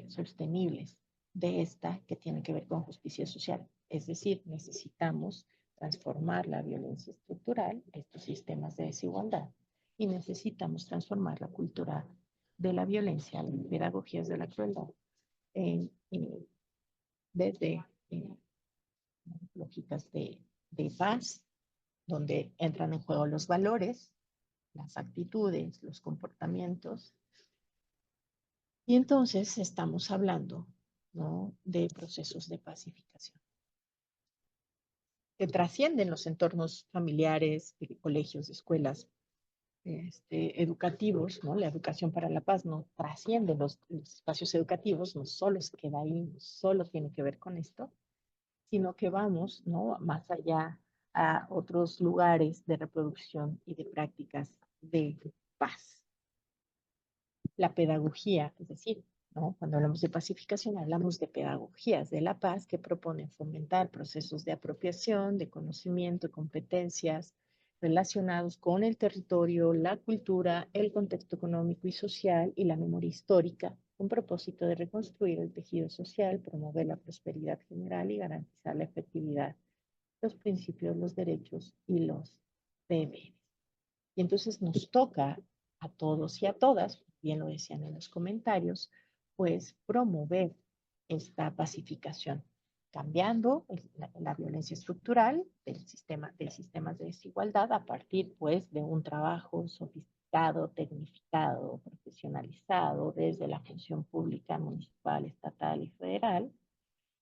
sostenibles de esta que tiene que ver con justicia social. Es decir, necesitamos transformar la violencia estructural, estos sistemas de desigualdad, y necesitamos transformar la cultura de la violencia, las pedagogías de la crueldad, desde lógicas de paz, donde entran en juego los valores, las actitudes, los comportamientos. Y entonces estamos hablando, ¿no?, de procesos de pacificación que trascienden los entornos familiares, de colegios, de escuelas, educativos, ¿no? La educación para la paz no trasciende los espacios educativos, no solo se queda ahí, no solo tiene que ver con esto, sino que vamos, ¿no?, más allá a otros lugares de reproducción y de prácticas de paz. La pedagogía, es decir, ¿no?, cuando hablamos de pacificación, hablamos de pedagogías de la paz que proponen fomentar procesos de apropiación, de conocimiento, competencias relacionados con el territorio, la cultura, el contexto económico y social y la memoria histórica, con propósito de reconstruir el tejido social, promover la prosperidad general y garantizar la efectividad, los principios, los derechos y los deberes. Y entonces nos toca a todos y a todas, bien lo decían en los comentarios, pues promover esta pacificación, cambiando la violencia estructural del sistema, de sistemas de desigualdad a partir pues de un trabajo sofisticado, tecnificado, profesionalizado desde la función pública, municipal, estatal y federal,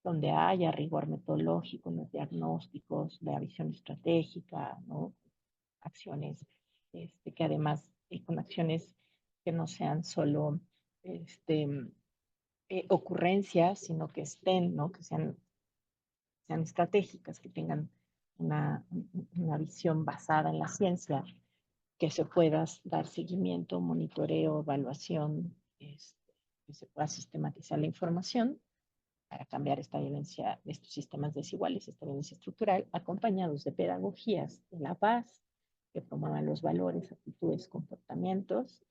donde haya rigor metodológico en los diagnósticos, la visión estratégica, ¿no?, acciones que además con acciones que no sean solo ocurrencias, sino que estén, ¿no?, que sean estratégicas, que tengan una visión basada en la ciencia, que se pueda dar seguimiento, monitoreo, evaluación, que se pueda sistematizar la información para cambiar esta violencia, estos sistemas desiguales, esta violencia estructural, acompañados de pedagogías de la paz, que promuevan los valores, actitudes, comportamientos,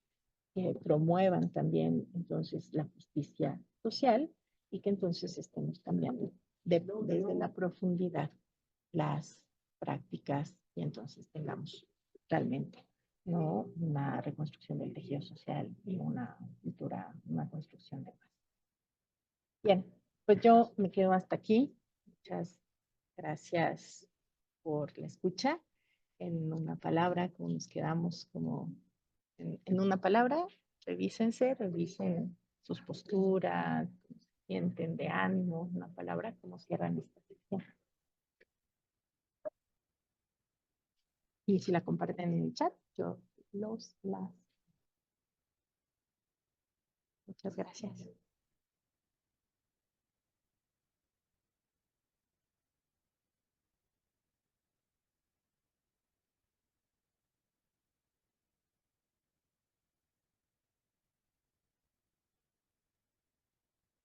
que promuevan también entonces la justicia social y que entonces estemos cambiando desde la profundidad las prácticas y entonces tengamos realmente, ¿no?, una reconstrucción del tejido social y una cultura, una construcción de paz. Bien, pues yo me quedo hasta aquí. Muchas gracias por la escucha. En una palabra, como nos quedamos como en una palabra, revisen sus posturas, cómo se sienten de ánimo, una palabra, cómo cierran esta sección. Y si la comparten en el chat, yo las. Muchas gracias.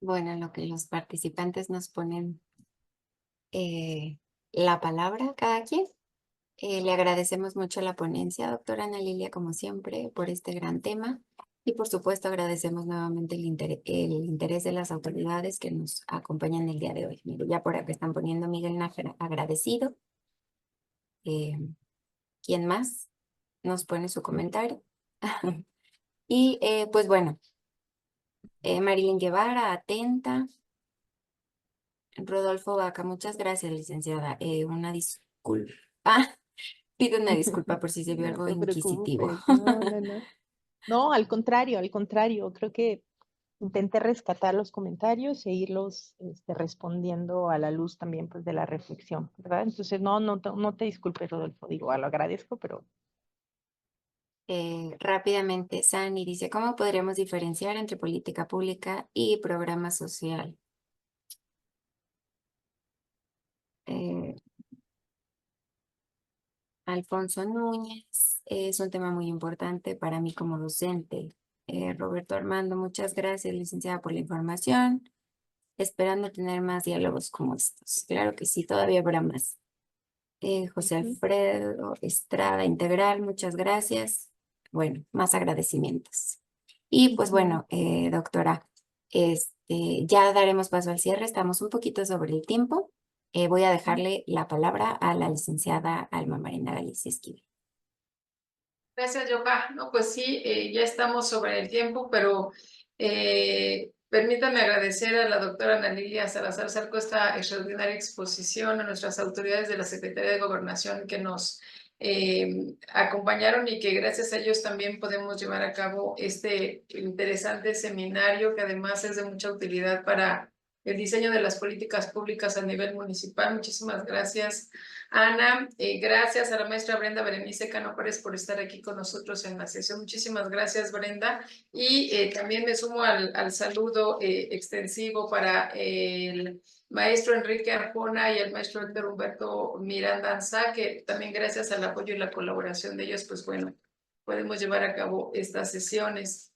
Bueno, en lo que los participantes nos ponen la palabra cada quien. Le agradecemos mucho a la ponencia, doctora Ana Lilia, como siempre, por este gran tema. Y por supuesto agradecemos nuevamente el interés de las autoridades que nos acompañan el día de hoy. Mire, ya por acá están poniendo Miguel Nájera agradecido. ¿Quién más nos pone su comentario? Y pues bueno, Marilyn Guevara, atenta. Rodolfo Vaca, muchas gracias, licenciada. Una disculpa. Pido una disculpa por si se vio No algo te inquisitivo. preocupes, no. No, al contrario, creo que intenté rescatar los comentarios e irlos respondiendo a la luz también pues de la reflexión, ¿verdad? Entonces, no te disculpes, Rodolfo, digo, lo agradezco, pero Rápidamente, Sani dice, ¿cómo podríamos diferenciar entre política pública y programa social? Eh, Alfonso Núñez, es un tema muy importante para mí como docente. Roberto Armando, muchas gracias, licenciada, por la información. Esperando tener más diálogos como estos. Claro que sí, todavía habrá más. José Ujú. Alfredo Estrada Integral, muchas gracias. Bueno, más agradecimientos. Y pues Ujú. bueno, doctora, ya daremos paso al cierre, estamos un poquito sobre el tiempo. Voy a dejarle la palabra a la licenciada Alma Marina Galicia Esquivel. Gracias, Yoka. No, pues sí, ya estamos sobre el tiempo, pero permítame agradecer a la doctora Ana Lilia Salazar Zarco esta extraordinaria exposición, a nuestras autoridades de la Secretaría de Gobernación que nos acompañaron y que gracias a ellos también podemos llevar a cabo este interesante seminario que además es de mucha utilidad para el diseño de las políticas públicas a nivel municipal. Muchísimas gracias, Ana. Gracias a la maestra Brenda Berenice Cano Pérez por estar aquí con nosotros en la sesión. Muchísimas gracias, Brenda. Y también me sumo al saludo extensivo para el maestro Enrique Arjona y el maestro Héctor Humberto Miranda Anzá, que también gracias al apoyo y la colaboración de ellos, pues bueno, podemos llevar a cabo estas sesiones.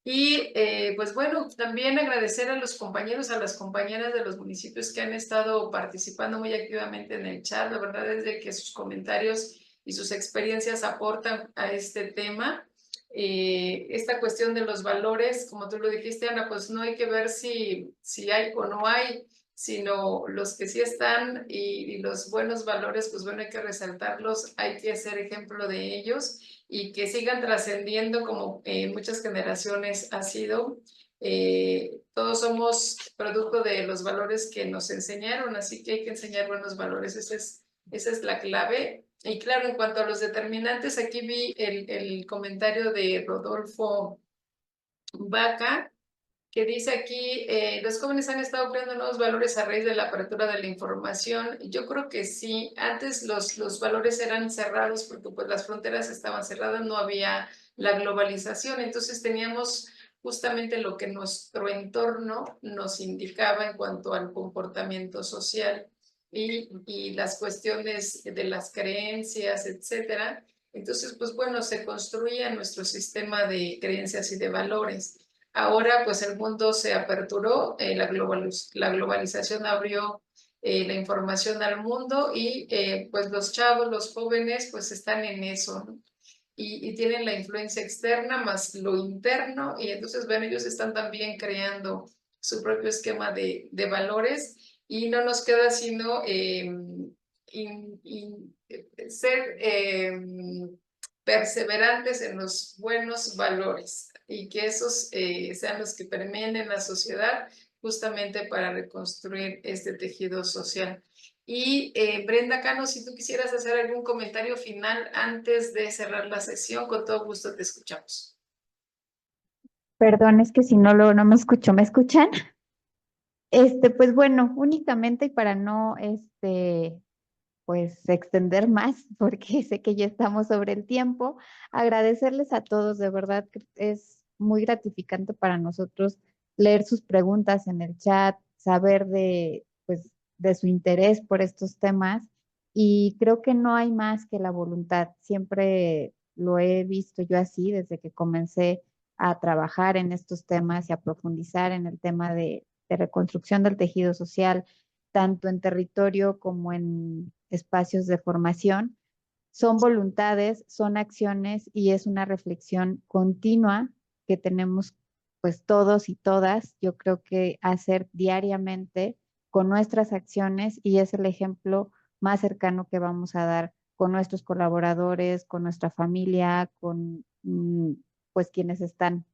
Y pues bueno, también agradecer a los compañeros, a las compañeras de los municipios que han estado participando muy activamente en el chat. La verdad es de que sus comentarios y sus experiencias aportan a este tema. Esta cuestión de los valores, como tú lo dijiste, Ana, pues no hay que ver si hay o no hay, sino los que sí están y los buenos valores, pues bueno, hay que resaltarlos, hay que ser ejemplo de ellos y que sigan trascendiendo como muchas generaciones ha sido. Todos somos producto de los valores que nos enseñaron, así que hay que enseñar buenos valores, esa es la clave. Y claro, en cuanto a los determinantes, aquí vi el comentario de Rodolfo Vaca, que dice aquí, los jóvenes han estado creando nuevos valores a raíz de la apertura de la información. Yo creo que sí, antes los valores eran cerrados porque pues las fronteras estaban cerradas, no había la globalización, entonces teníamos justamente lo que nuestro entorno nos indicaba en cuanto al comportamiento social y las cuestiones de las creencias, etcétera. Entonces, pues bueno, se construía nuestro sistema de creencias y de valores. Ahora, pues el mundo se aperturó, la globalización abrió la información al mundo y pues los chavos, los jóvenes, pues están en eso, ¿no? Y tienen la influencia externa más lo interno y entonces, bueno, ellos están también creando su propio esquema de valores y no nos queda sino ser perseverantes en los buenos valores y que esos sean los que permeen en la sociedad justamente para reconstruir este tejido social. Y Brenda Cano, si tú quisieras hacer algún comentario final antes de cerrar la sesión, con todo gusto te escuchamos. Perdón, es que si no, no me escucho. ¿Me escuchan? Pues bueno, únicamente y para no, pues extender más, porque sé que ya estamos sobre el tiempo, agradecerles a todos, de verdad que es muy gratificante para nosotros leer sus preguntas en el chat, saber pues, de su interés por estos temas y creo que no hay más que la voluntad. Siempre lo he visto yo así desde que comencé a trabajar en estos temas y a profundizar en el tema de reconstrucción del tejido social, tanto en territorio como en espacios de formación. Son voluntades, son acciones y es una reflexión continua que tenemos pues todos y todas, yo creo que hacer diariamente con nuestras acciones y es el ejemplo más cercano que vamos a dar con nuestros colaboradores, con nuestra familia, con pues quienes están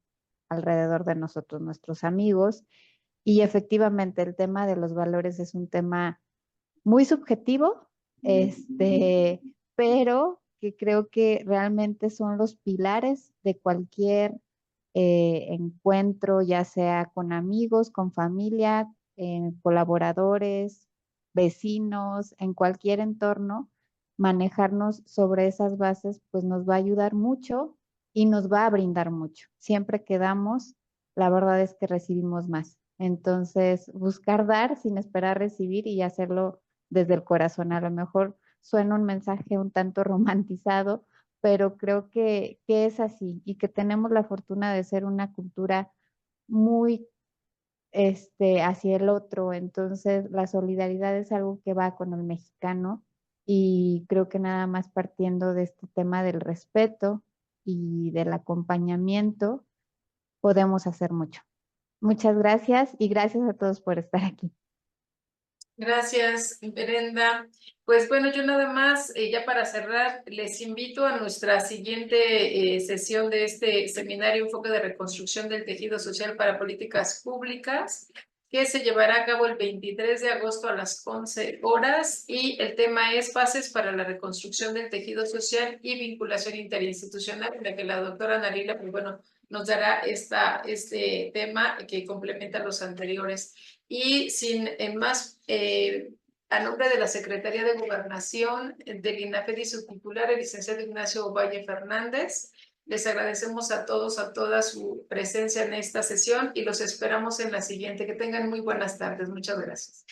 alrededor de nosotros, nuestros amigos. Y efectivamente el tema de los valores es un tema muy subjetivo, pero que creo que realmente son los pilares de cualquier encuentro, ya sea con amigos, con familia, colaboradores, vecinos, en cualquier entorno, manejarnos sobre esas bases, pues nos va a ayudar mucho y nos va a brindar mucho. Siempre que damos, la verdad es que recibimos más. Entonces, buscar dar sin esperar recibir y hacerlo desde el corazón. A lo mejor suena un mensaje un tanto romantizado, pero creo que es así y que tenemos la fortuna de ser una cultura muy hacia el otro. Entonces, la solidaridad es algo que va con el mexicano y creo que nada más partiendo de este tema del respeto y del acompañamiento, podemos hacer mucho. Muchas gracias y gracias a todos por estar aquí. Gracias, Brenda. Pues bueno, yo nada más, ya para cerrar, les invito a nuestra siguiente sesión de este seminario Enfoque de Reconstrucción del Tejido Social para Políticas Públicas, que se llevará a cabo el 23 de agosto a las 11 horas y el tema es Bases para la Reconstrucción del Tejido Social y Vinculación Interinstitucional, en la que la doctora Narila, pues bueno, nos dará este tema que complementa los anteriores. Y sin más, a nombre de la Secretaría de Gobernación del INAFED y su titular, el licenciado Ignacio Valle Fernández, les agradecemos a todos, a toda su presencia en esta sesión y los esperamos en la siguiente. Que tengan muy buenas tardes. Muchas gracias.